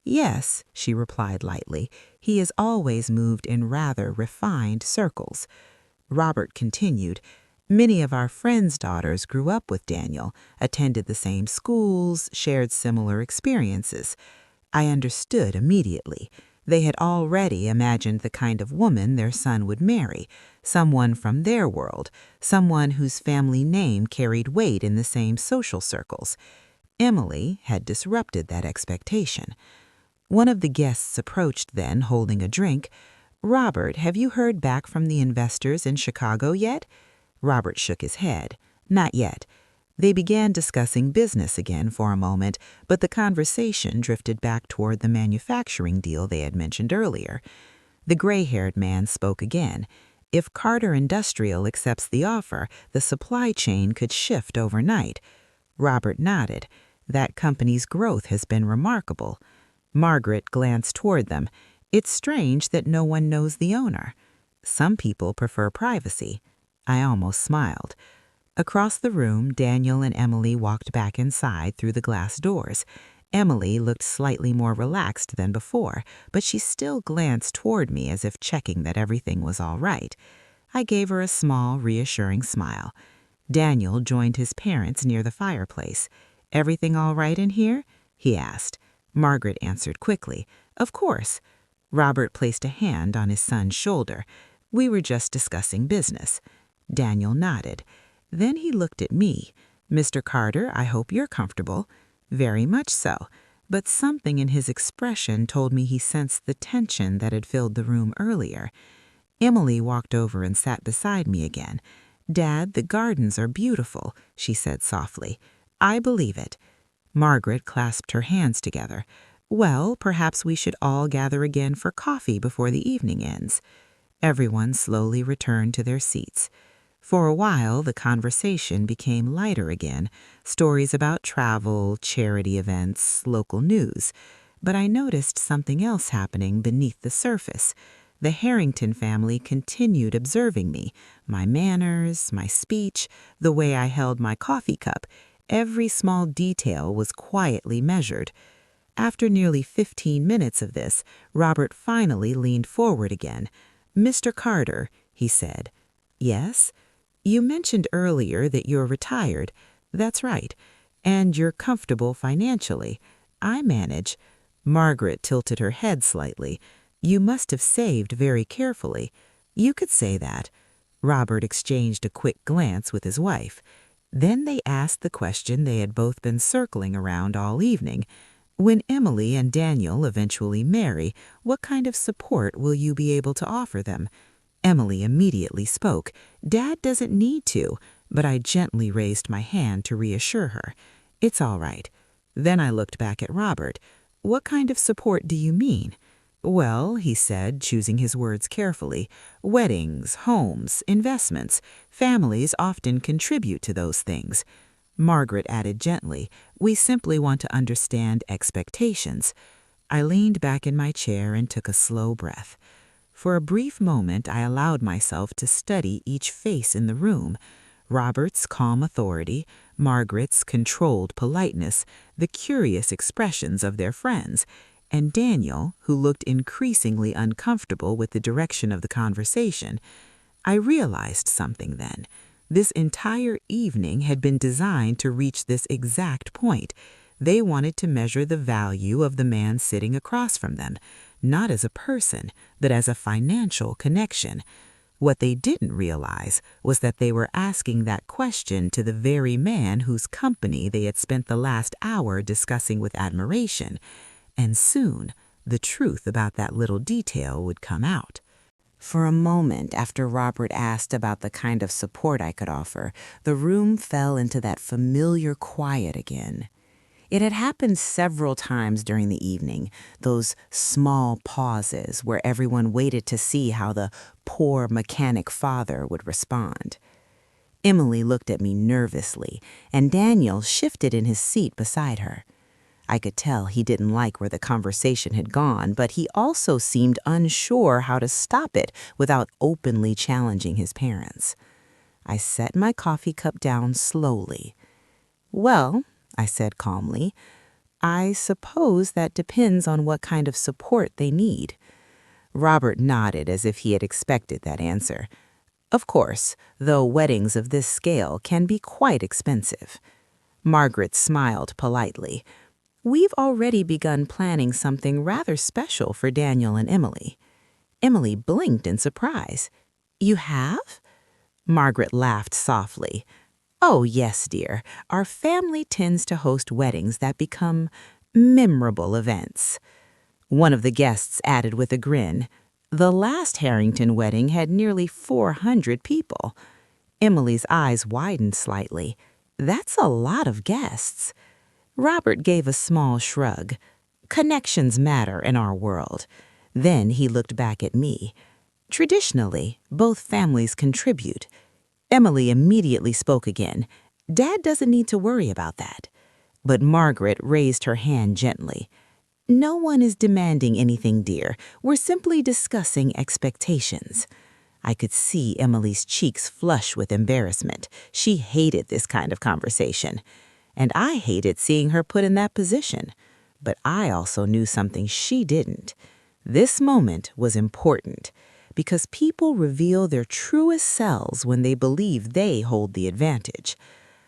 [SPEAKER 1] Yes, she replied lightly. He has always moved in rather refined circles. Robert continued. Many of our friends' daughters grew up with Daniel, attended the same schools, shared similar experiences. I understood immediately. They had already imagined the kind of woman their son would marry, someone from their world, someone whose family name carried weight in the same social circles. Emily had disrupted that expectation. One of the guests approached then, holding a drink. Robert, have you heard back from the investors in Chicago yet? Robert shook his head. Not yet. They began discussing business again for a moment, but the conversation drifted back toward the manufacturing deal they had mentioned earlier. The gray-haired man spoke again. If Carter Industrial accepts the offer, the supply chain could shift overnight. Robert nodded. That company's growth has been remarkable. Margaret glanced toward them. It's strange that no one knows the owner. Some people prefer privacy. I almost smiled. Across the room, Daniel and Emily walked back inside through the glass doors. Emily looked slightly more relaxed than before, but she still glanced toward me as if checking that everything was all right. I gave her a small, reassuring smile. Daniel joined his parents near the fireplace. Everything all right in here? He asked. Margaret answered quickly. Of course. Robert placed a hand on his son's shoulder. We were just discussing business. Daniel nodded. Then he looked at me. Mr. Carter, I hope you're comfortable. Very much so. But something in his expression told me he sensed the tension that had filled the room earlier. Emily walked over and sat beside me again. Dad, the gardens are beautiful, she said softly. I believe it. Margaret clasped her hands together. Well, perhaps we should all gather again for coffee before the evening ends. Everyone slowly returned to their seats. For a while, the conversation became lighter again, stories about travel, charity events, local news. But I noticed something else happening beneath the surface. The Harrington family continued observing me, my manners, my speech, the way I held my coffee cup. Every small detail was quietly measured. After nearly 15 minutes of this, Robert finally leaned forward again. Mr. Carter, he said. Yes? You mentioned earlier that you're retired. That's right.
[SPEAKER 2] And you're comfortable financially. I manage. Margaret tilted her head slightly. You must have saved very carefully. You could say that. Robert exchanged a quick glance with his wife. Then they asked the question they had both been circling around all evening. When Emily and Daniel eventually marry, what kind of support will you be able to offer them? Emily immediately spoke. Dad doesn't need to, but I gently raised my hand to reassure her. It's all right. Then I looked back at Robert. What kind of support do you mean? Well, he said, choosing his words carefully, weddings, homes, investments. Families often contribute to those things. Margaret added gently, we simply want to understand expectations. I leaned back in my chair and took a slow breath. For a brief moment, I allowed myself to study each face in the room. Robert's calm authority, Margaret's controlled politeness, the curious expressions of their friends, and Daniel, who looked increasingly uncomfortable with the direction of the conversation. I realized something then. This entire evening had been designed to reach this exact point. They wanted to measure the value of the man sitting across from them, not as a person, but as a financial connection. What they didn't realize was that they were asking that question to the very man whose company they had spent the last hour discussing with admiration. And soon, the truth about that little detail would come out.
[SPEAKER 1] For a moment after Robert asked about the kind of support I could offer, the room fell into that familiar quiet again. It had happened several times during the evening, those small pauses where everyone waited to see how the poor mechanic father would respond. Emily looked at me nervously, and Daniel shifted in his seat beside her. I could tell he didn't like where the conversation had gone, but he also seemed unsure how to stop it without openly challenging his parents. I set my coffee cup down slowly. Well, I said calmly, I suppose that depends on what kind of support they need. Robert nodded as if he had expected that answer. Of course, though weddings of this scale can be quite expensive. Margaret smiled politely. We've already begun planning something rather special for Daniel and Emily. Emily blinked in surprise. You have? Margaret laughed softly. Oh, yes, dear. Our family tends to host weddings that become memorable events. One of the guests added with a grin. The last Harrington wedding had nearly 400 people. Emily's eyes widened slightly. That's a lot of guests. Robert gave a small shrug. Connections matter in our world. Then he looked back at me. Traditionally, both families contribute. Emily immediately spoke again. Dad doesn't need to worry about that. But Margaret raised her hand gently. No one is demanding anything, dear. We're simply discussing expectations. I could see Emily's cheeks flush with embarrassment. She hated this kind of conversation. And I hated seeing her put in that position. But I also knew something she didn't. This moment was important because people reveal their truest selves when they believe they hold the advantage.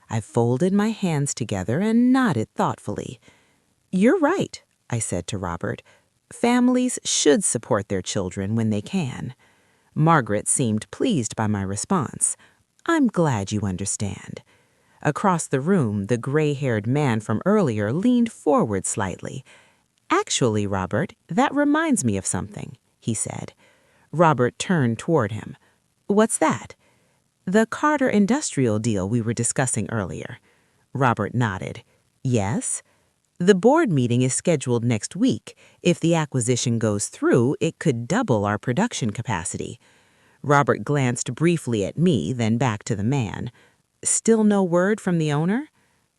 [SPEAKER 1] I folded my hands together and nodded thoughtfully. You're right, I said to Robert. Families should support their children when they can. Margaret seemed pleased by my response. I'm glad you understand. Across the room, the gray-haired man from earlier leaned forward slightly. Actually, Robert, that reminds me of something, he said. Robert turned toward him. What's that? The Carter Industrial deal we were discussing earlier. Robert nodded. Yes? The board meeting is scheduled next week. If the acquisition goes through, it could double our production capacity. Robert glanced briefly at me, then back to the man. Still no word from the owner?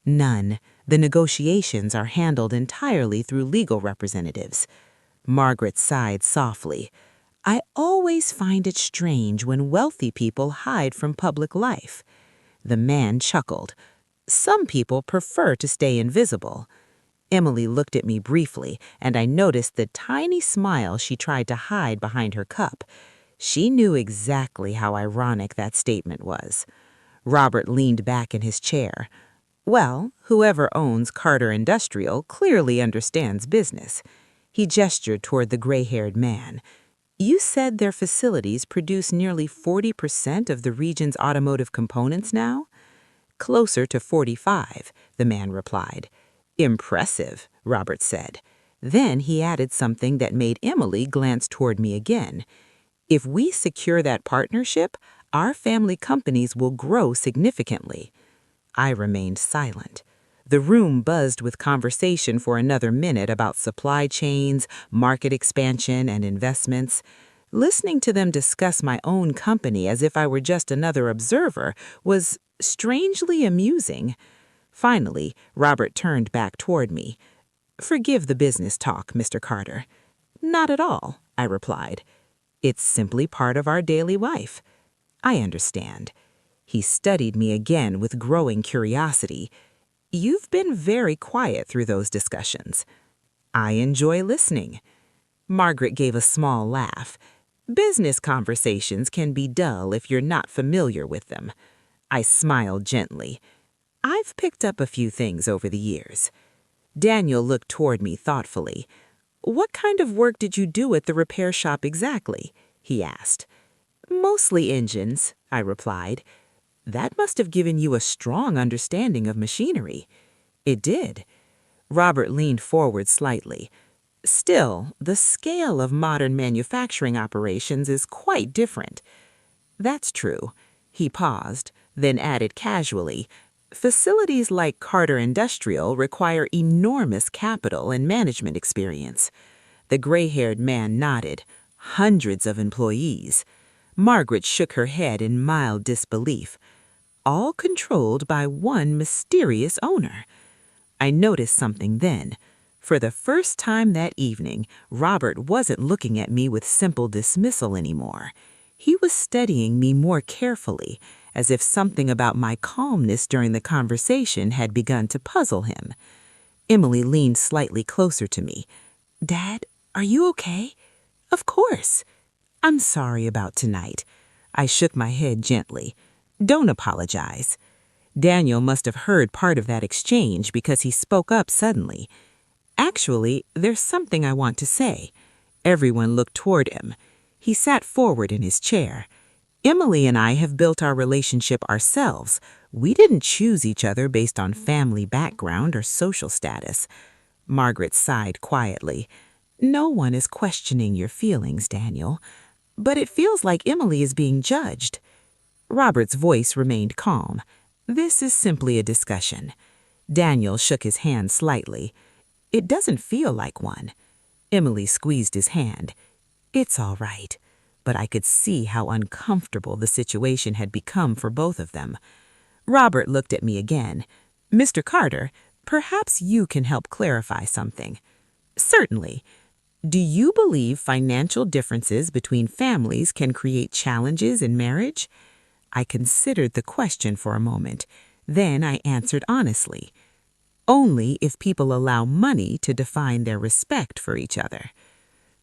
[SPEAKER 1] None. The negotiations are handled entirely through legal representatives. Margaret sighed softly. I always find it strange when wealthy people hide from public life. The man chuckled. Some people prefer to stay invisible. Emily looked at me briefly, and I noticed the tiny smile she tried to hide behind her cup. She knew exactly how ironic that statement was. Robert leaned back in his chair.
[SPEAKER 2] Well, whoever owns Carter Industrial clearly understands business. He gestured toward the gray-haired man. You said their facilities produce nearly 40% of the region's automotive components now? Closer to 45, the man replied. Impressive, Robert said. Then he added something that made Emily glance toward me again. If we secure that partnership, our family companies will grow significantly. I remained silent. The room buzzed with conversation for another minute about supply chains, market expansion, and investments. Listening to them discuss my own company as if I were just another observer was strangely amusing. Finally, Robert turned back toward me. Forgive the business talk, Mr. Carter. Not at all, I replied. It's simply part of our daily life. I understand. He studied me again with growing curiosity. You've been very quiet through those discussions. I enjoy listening. Margaret gave a small laugh. Business conversations can be dull if you're not familiar with them. I smiled gently. I've picked up a few things over the years. Daniel looked toward me thoughtfully. What kind of work did you do at the repair shop exactly? He asked. Mostly engines, I replied. That must have given you a strong understanding of machinery. It did. Robert leaned forward slightly. Still, the scale of modern manufacturing operations is quite different. That's true. He paused, then added casually, facilities like Carter Industrial require enormous capital and management experience. The gray-haired man nodded. Hundreds of employees. Margaret shook her head in mild disbelief. All controlled by one mysterious owner. I noticed something then. For the first time that evening, Robert wasn't looking at me with simple dismissal anymore. He was studying me more carefully, as if something about my calmness during the conversation had begun to puzzle him. Emily leaned slightly closer to me. Dad, are you okay? Of course. I'm sorry about tonight. I shook my head gently. Don't apologize. Daniel must have heard part of that exchange because he spoke up suddenly. Actually, there's something I want to say. Everyone looked toward him. He sat forward in his chair. Emily and I have built our relationship ourselves. We didn't choose each other based on family background or social status. Margaret sighed quietly. No one is questioning your feelings, Daniel. But it feels like Emily is being judged. Robert's voice remained calm. This is simply a discussion. Daniel shook his hand slightly. It doesn't feel like one. Emily squeezed his hand. It's all right. But I could see how uncomfortable the situation had become for both of them. Robert looked at me again. Mr. Carter, perhaps you can help clarify something. Certainly. Do you believe financial differences between families can create challenges in marriage? I considered the question for a moment. Then I answered honestly. Only if people allow money to define their respect for each other.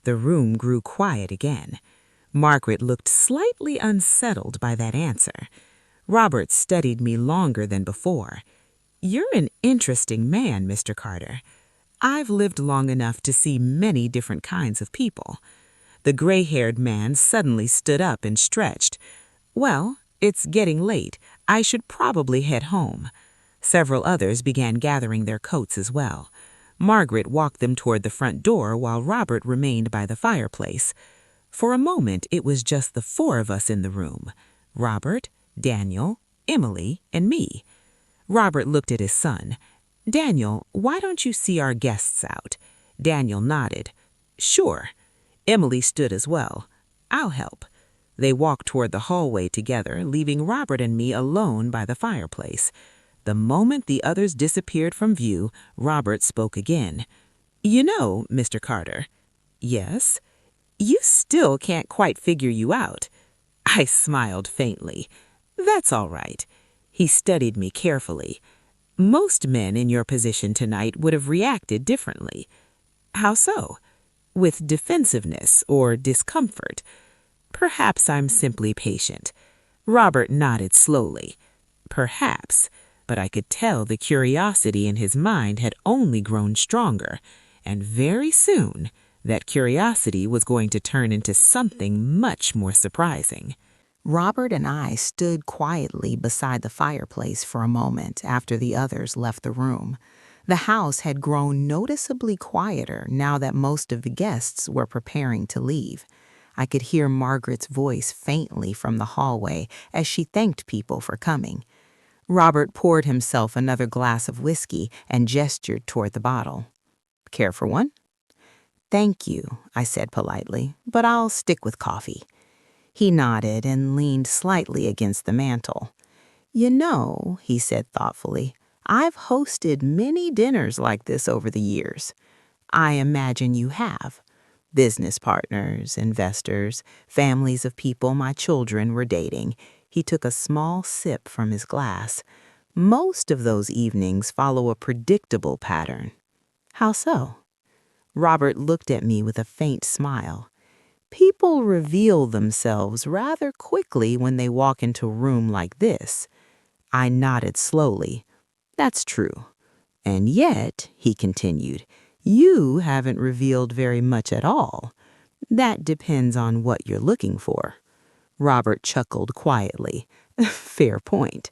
[SPEAKER 2] The room grew quiet again. Margaret looked slightly unsettled by that answer. Robert studied me longer than before. You're an interesting man, Mr. Carter. I've lived long enough to see many different kinds of people. The gray-haired man suddenly stood up and stretched. Well, it's getting late. I should probably head home. Several others began gathering their coats as well. Margaret walked them toward the front door while Robert remained by the fireplace. For a moment, it was just the four of us in the room. Robert, Daniel, Emily, and me. Robert looked at his son. Daniel, why don't you see our guests out? Daniel nodded. Sure. Emily stood as well. I'll help. They walked toward the hallway together, leaving Robert and me alone by the fireplace. The moment the others disappeared from view, Robert spoke again. You know, Mr. Carter. Yes? You still can't quite figure you out. I smiled faintly. That's all right. He studied me carefully. Most men in your position tonight would have reacted differently. How so? With defensiveness or discomfort. Perhaps I'm simply patient. Robert nodded slowly. Perhaps. but I could tell the curiosity in his mind had only grown stronger, and very soon that curiosity was going to turn into something much more surprising.
[SPEAKER 1] Robert and I stood quietly beside the fireplace for a moment after the others left the room. The house had grown noticeably quieter now that most of the guests were preparing to leave. I could hear Margaret's voice faintly from the hallway as she thanked people for coming. Robert poured himself another glass of whiskey and gestured toward the bottle. "Care for one?" "Thank you," I said politely, "but I'll stick with coffee." He nodded and leaned slightly against the mantel. "You know," he said thoughtfully, "I've hosted many dinners like this over the years. I imagine you have. Business partners, investors, families of people my children were dating." He took a small sip from his glass. "Most of those evenings follow a predictable pattern." "How so?" Robert looked at me with a faint smile. "People reveal themselves rather quickly when they walk into a room like this." I nodded slowly. "That's true. And yet," he continued, "you haven't revealed very much at all. That depends on what you're looking for." Robert chuckled quietly. "Fair point."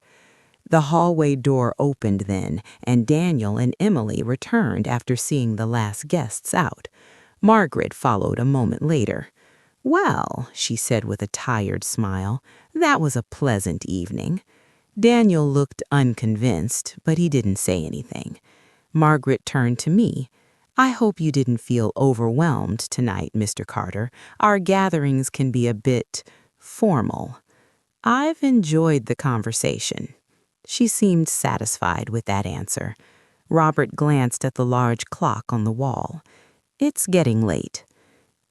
[SPEAKER 1] The hallway door opened then, and Daniel and Emily returned after seeing the last guests out. Margaret followed a moment later. "Well," she said with a tired smile, "that was a pleasant evening." Daniel looked unconvinced, but he didn't say anything. Margaret turned to me. "I hope you didn't feel overwhelmed tonight, Mr. Carter. Our gatherings can be a bit formal." "I've enjoyed the conversation." She seemed satisfied with that answer. Robert glanced at the large clock on the wall. "It's getting late."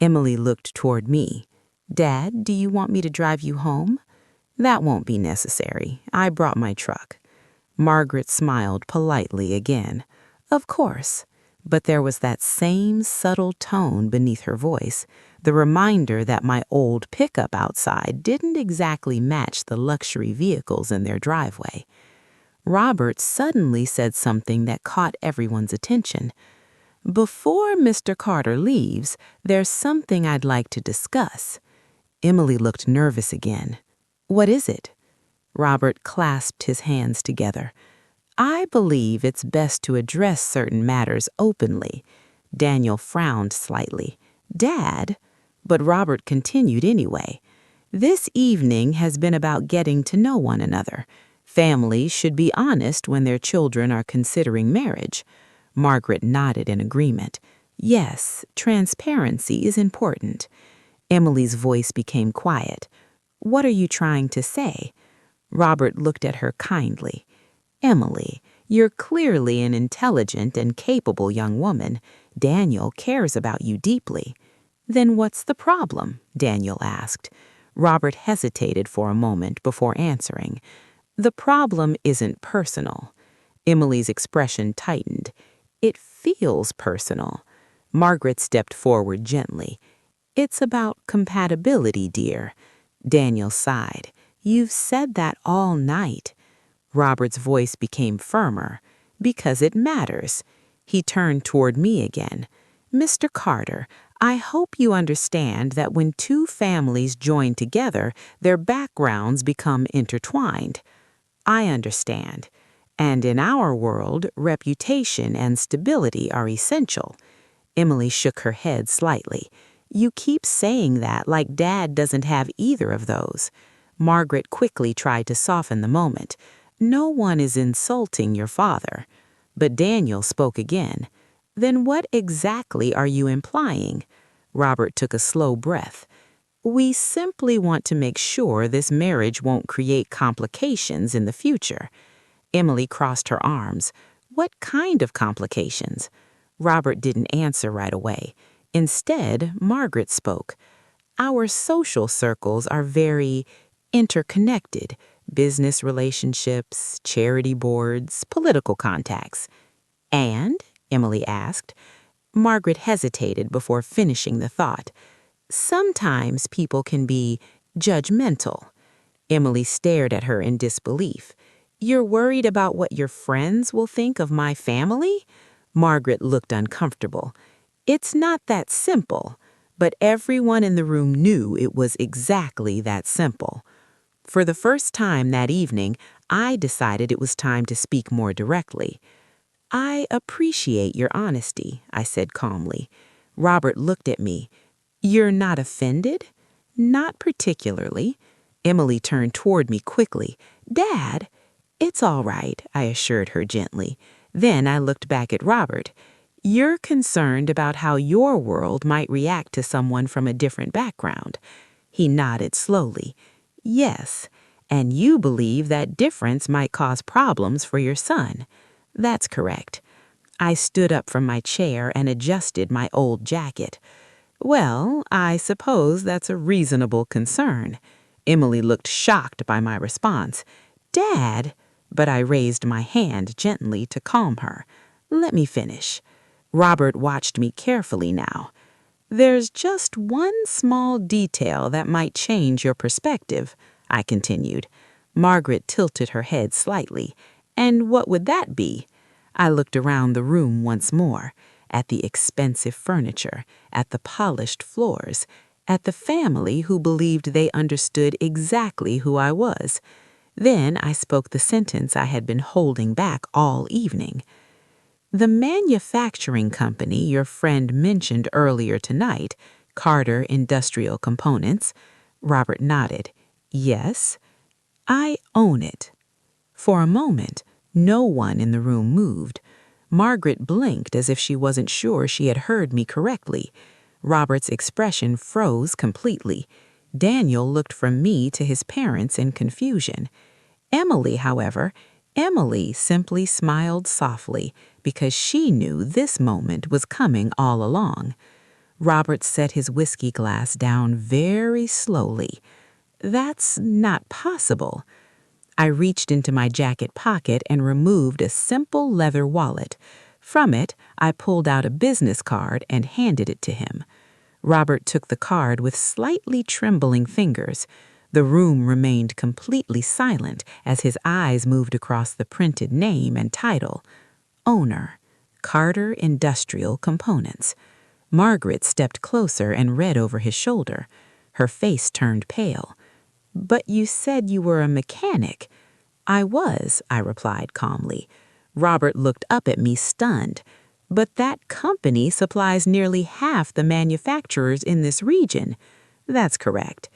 [SPEAKER 1] Emily looked toward me. "Dad, do you want me to drive you home?" "That won't be necessary. I brought my truck." Margaret smiled politely again. "Of course." But there was that same subtle tone beneath her voice, the reminder that my old pickup outside didn't exactly match the luxury vehicles in their driveway. Robert suddenly said something that caught everyone's attention. "Before Mr. Carter leaves, there's something I'd like to discuss." Emily looked nervous again. "What is it?" Robert clasped his hands together. "I believe it's best to address certain matters openly." Daniel frowned slightly. "Dad?" But Robert continued anyway. "This evening has been about getting to know one another. Families should be honest when their children are considering marriage." Margaret nodded in agreement. "Yes, transparency is important." Emily's voice became quiet. "What are you trying to say?" Robert looked at her kindly. "Emily, you're clearly an intelligent and capable young woman. Daniel cares about you deeply." "Then what's the problem?" Daniel asked. Robert hesitated for a moment before answering. "The problem isn't personal." Emily's expression tightened. "It feels personal." Margaret stepped forward gently. "It's about compatibility, dear." Daniel sighed. "You've said that all night." Robert's voice became firmer. "Because it matters." He turned toward me again. "Mr. Carter, I hope you understand that when two families join together, their backgrounds become intertwined." "I understand. And in our world, reputation and stability are essential." Emily shook her head slightly. "You keep saying that like Dad doesn't have either of those." Margaret quickly tried to soften the moment. "No one is insulting your father." But Daniel spoke again. "Then what exactly are you implying?" Robert took a slow breath. "We simply want to make sure this marriage won't create complications in the future." Emily crossed her arms. "What kind of complications?" Robert didn't answer right away. Instead, Margaret spoke. "Our social circles are very interconnected. Business relationships, charity boards, political contacts." "And?" Emily asked. Margaret hesitated before finishing the thought. "Sometimes people can be judgmental." Emily stared at her in disbelief.
[SPEAKER 2] You're worried about what your friends will think of my family? Margaret looked uncomfortable. It's not that simple, but everyone in the room knew it was exactly that simple. For the first time that evening, I decided it was time to speak more directly. I appreciate your honesty, I said calmly. Robert looked at me. You're not offended? Not particularly. Emily turned toward me quickly. Dad, it's all right, I assured her gently. Then I looked back at Robert. You're concerned about how your world might react to someone from a different background. He nodded slowly. Yes, and you believe that difference might cause problems for your son. That's correct. I stood up from my chair and adjusted my old jacket. Well, I suppose that's a reasonable concern. Emily looked shocked by my response. Dad, but I raised my hand gently to calm her. Let me finish. Robert watched me carefully now. There's just one small detail that might change your perspective, I continued. Margaret tilted her head slightly. And what would that be? I looked around the room once more, at the expensive furniture, at the polished floors, at the family who believed they understood exactly who I was. Then I spoke the sentence I had been holding back all evening. The manufacturing company your friend mentioned earlier tonight, Carter Industrial Components, Robert nodded. Yes, I own it. For a moment, no one in the room moved. Margaret blinked as if she wasn't sure she had heard me correctly. Robert's expression froze completely. Daniel looked from me to his parents in confusion. Emily simply smiled softly because she knew this moment was coming all along. Robert set his whiskey glass down very slowly. That's not possible. I reached into my jacket pocket and removed a simple leather wallet. From it, I pulled out a business card and handed it to him. Robert took the card with slightly trembling fingers. The room remained completely silent as his eyes moved across the printed name and title. Owner, Carter Industrial Components. Margaret stepped closer and read over his shoulder. Her face turned pale. But you said you were a mechanic. I was, I replied calmly. Robert looked up at me stunned. But that company supplies nearly half the manufacturers in this region. That's correct.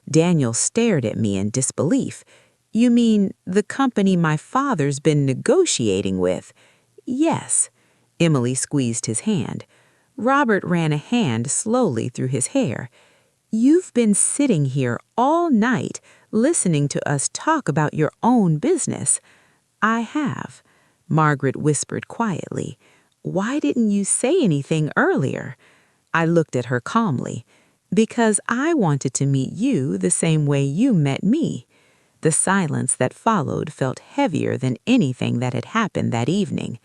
[SPEAKER 2] Daniel stared at me in disbelief. You mean the company my father's been negotiating with? Yes. Emily squeezed his hand. Robert ran a hand slowly through his hair. You've been sitting here all night listening to us talk about your own business. I have. Margaret whispered quietly. Why didn't you say anything earlier? I looked at her calmly. Because I wanted to meet you the same way you met me. The silence that followed felt heavier than anything that had happened that evening.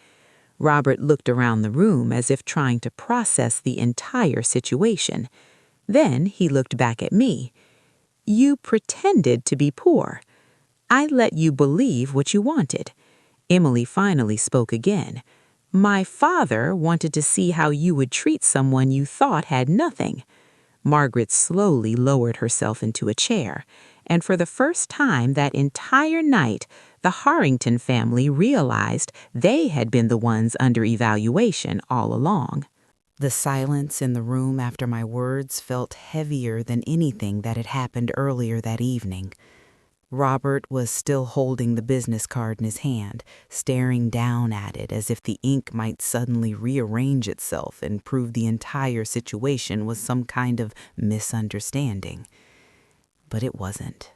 [SPEAKER 2] Robert looked around the room as if trying to process the entire situation. Then he looked back at me. You pretended to be poor. I let you believe what you wanted. Emily finally spoke again. My father wanted to see how you would treat someone you thought had nothing. Margaret slowly lowered herself into a chair, and for the first time that entire night, the Harrington family realized they had been the ones under evaluation all along. The silence in the room after my words felt heavier than anything that had happened earlier that evening. Robert was still holding the business card in his hand, staring down at it as if the ink might suddenly rearrange itself and prove the entire situation was some kind of misunderstanding. But it wasn't.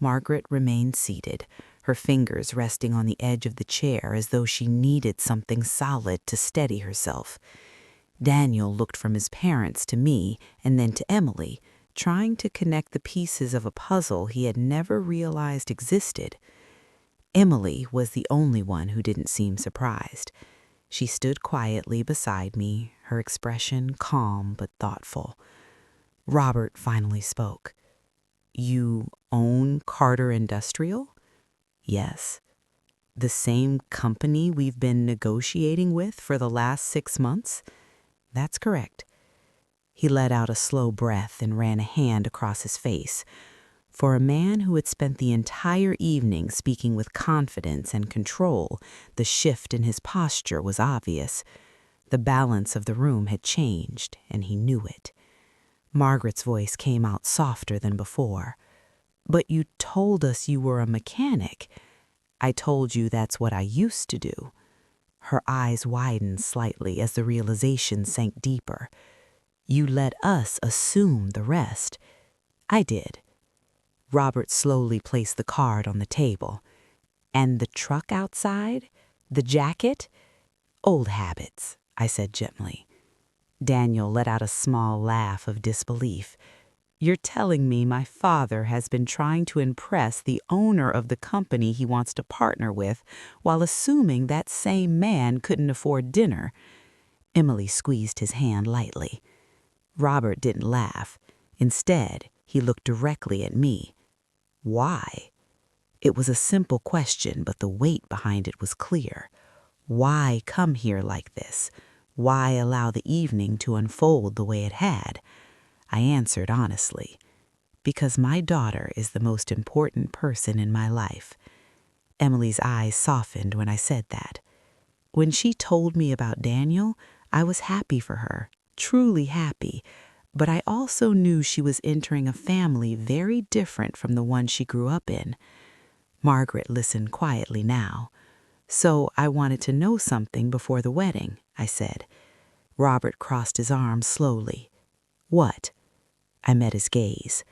[SPEAKER 2] Margaret remained seated, her fingers resting on the edge of the chair as though she needed something solid to steady herself. Daniel looked from his parents to me and then to Emily, trying to connect the pieces of a puzzle he had never realized existed. Emily was the only one who didn't seem surprised. She stood quietly beside me, her expression calm but thoughtful. Robert finally spoke. You own Carter Industrial?
[SPEAKER 1] Yes. The same company we've been negotiating with for the last 6 months? That's correct. He let out a slow breath and ran a hand across his face. For a man who had spent the entire evening speaking with confidence and control, the shift in his posture was obvious. The balance of the room had changed, and he knew it. Margaret's voice came out softer than before. "But you told us you were a mechanic." "I told you that's what I used to do." Her eyes widened slightly as the realization sank deeper. "You let us assume the rest." "I did." Robert slowly placed the card on the table. "And the truck outside? The jacket?" "Old habits," I said gently. Daniel let out a small laugh of disbelief. "You're telling me my father has been trying to impress the owner of the company he wants to partner with while assuming that same man couldn't afford dinner?" Emily squeezed his hand lightly. Robert didn't laugh. Instead, he looked directly at me. "Why?" It was a simple question, but the weight behind it was clear. Why come here like this? Why allow the evening to unfold the way it had? I answered honestly, "Because my daughter is the most important person in my life." Emily's eyes softened when I said that. When she told me about Daniel, I was happy for her, truly happy, but I also knew she was entering a family very different from the one she grew up in. Margaret listened quietly now. "So I wanted to know something before the wedding," I said. Robert crossed his arms slowly. "What?" I met his gaze.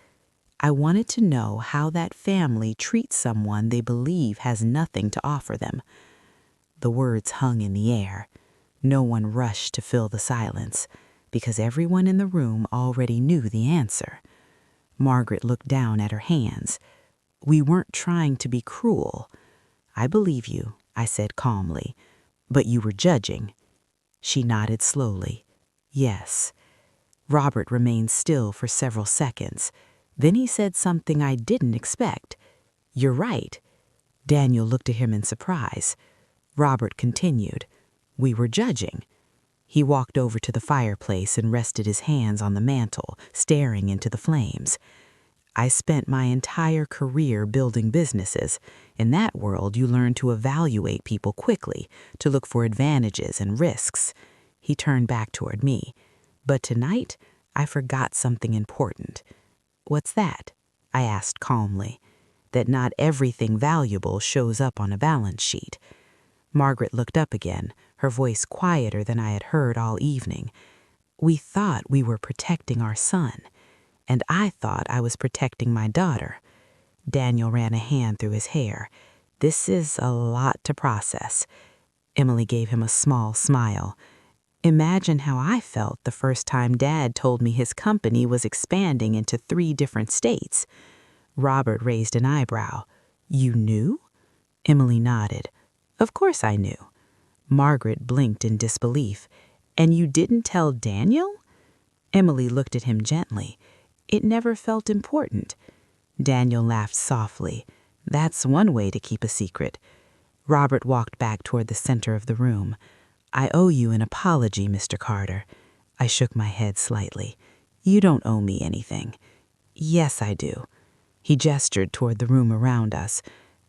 [SPEAKER 1] "I wanted to know how that family treats someone they believe has nothing to offer them." The words hung in the air. No one rushed to fill the silence, because everyone in the room already knew the answer. Margaret looked down at her hands. "We weren't trying to be cruel." "I believe you," I said calmly, "but you were judging." She nodded slowly. "Yes." Robert remained still for several seconds. Then he said something I didn't expect. "You're right." Daniel looked at him in surprise. Robert continued, "We were judging." He walked over to the fireplace and rested his hands on the mantel, staring into the flames. "I spent my entire career building businesses. In that world, you learn to evaluate people quickly, to look for advantages and risks." He turned back toward me. "But tonight, I forgot something important." "What's that?" I asked calmly. "That not everything valuable shows up on a balance sheet." Margaret looked up again, her voice quieter than I had heard all evening. "We thought we were protecting our son, and I thought I was protecting my daughter." Daniel ran a hand through his hair. "This is a lot to process." Emily gave him a small smile. "Imagine how I felt the first time Dad told me his company was expanding into 3 different states." Robert raised an eyebrow. "You knew?" Emily nodded. "Of course I knew." Margaret blinked in disbelief. "And you didn't tell Daniel?" Emily looked at him gently. "It never felt important." Daniel laughed softly. "That's one way to keep a secret." Robert walked back toward the center of the room. "I owe you an apology, Mr. Carter." I shook my head slightly. "You don't owe me anything." "Yes, I do." He gestured toward the room around us.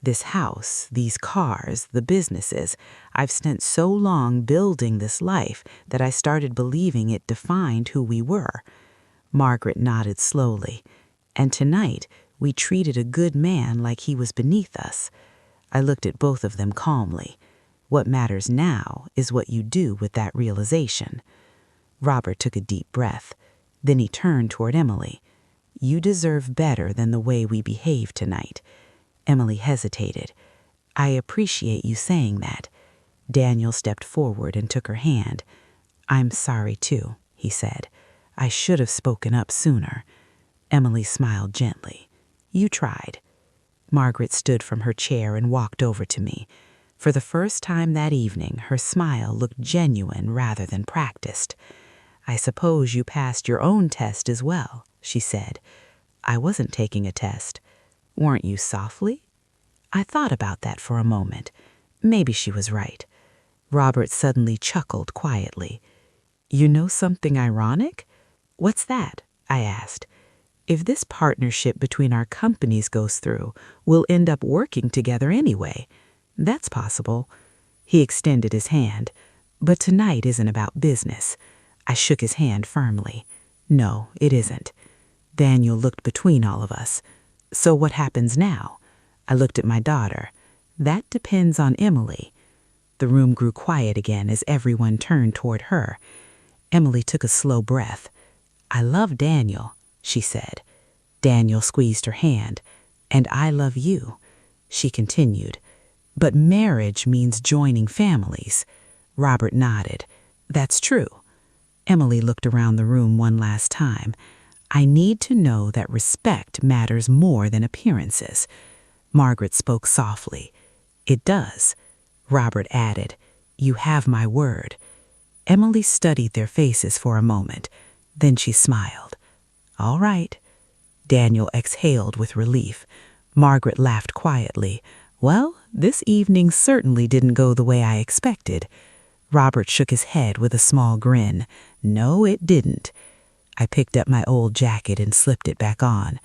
[SPEAKER 1] "This house, these cars, the businesses. I've spent so long building this life that I started believing it defined who we were." Margaret nodded slowly. "And tonight, we treated a good man like he was beneath us." I looked at both of them calmly. "What matters now is what you do with that realization." Robert took a deep breath. Then he turned toward Emily. "You deserve better than the way we behaved tonight." Emily hesitated. "I appreciate you saying that." Daniel stepped forward and took her hand. "I'm sorry too," he said. "I should have spoken up sooner." Emily smiled gently. "You tried." Margaret stood from her chair and walked over to me. For the first time that evening, her smile looked genuine rather than practiced. "I suppose you passed your own test as well," she said. "I wasn't taking a test." "Weren't you softly?"
[SPEAKER 2] I thought about that for a moment. Maybe she was right. Robert suddenly chuckled quietly. You know something ironic? What's that? I asked. If this partnership between our companies goes through, we'll end up working together anyway. That's possible. He extended his hand. But tonight isn't about business. I shook his hand firmly. No, it isn't. Daniel looked between all of us. So what happens now? I looked at my daughter. That depends on Emily. The room grew quiet again as everyone turned toward her. Emily took a slow breath. I love Daniel, she said. Daniel squeezed her hand. And I love you, she continued. But marriage means joining families. Robert nodded. That's true. Emily looked around the room one last time. I need to know that respect matters more than appearances. Margaret spoke softly. It does. Robert added, You have my word. Emily studied their faces for a moment. Then she smiled. All right. Daniel exhaled with relief. Margaret laughed quietly. Well, this evening certainly didn't go the way I expected. Robert shook his head with a small grin. No, it didn't. I picked up my old jacket and slipped it back on.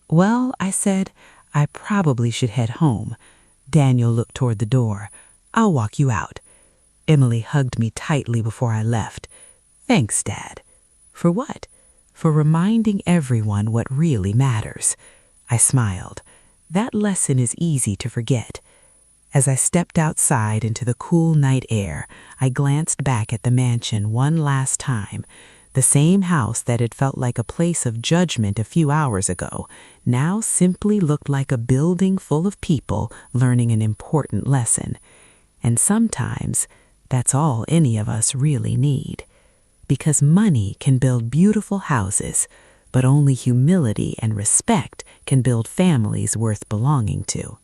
[SPEAKER 2] Well, I said, I probably should head home. Daniel looked toward the door. I'll walk you out. Emily hugged me tightly before I left. Thanks, Dad. For what? For reminding everyone what really matters. I smiled. That lesson is easy to forget. As I stepped outside into the cool night air, I glanced back at the mansion one last time. The same house that had felt like a place of judgment a few hours ago now simply looked like a building full of people learning an important lesson. And sometimes that's all any of us really need. Because money can build beautiful houses, but only humility and respect can build families worth belonging to.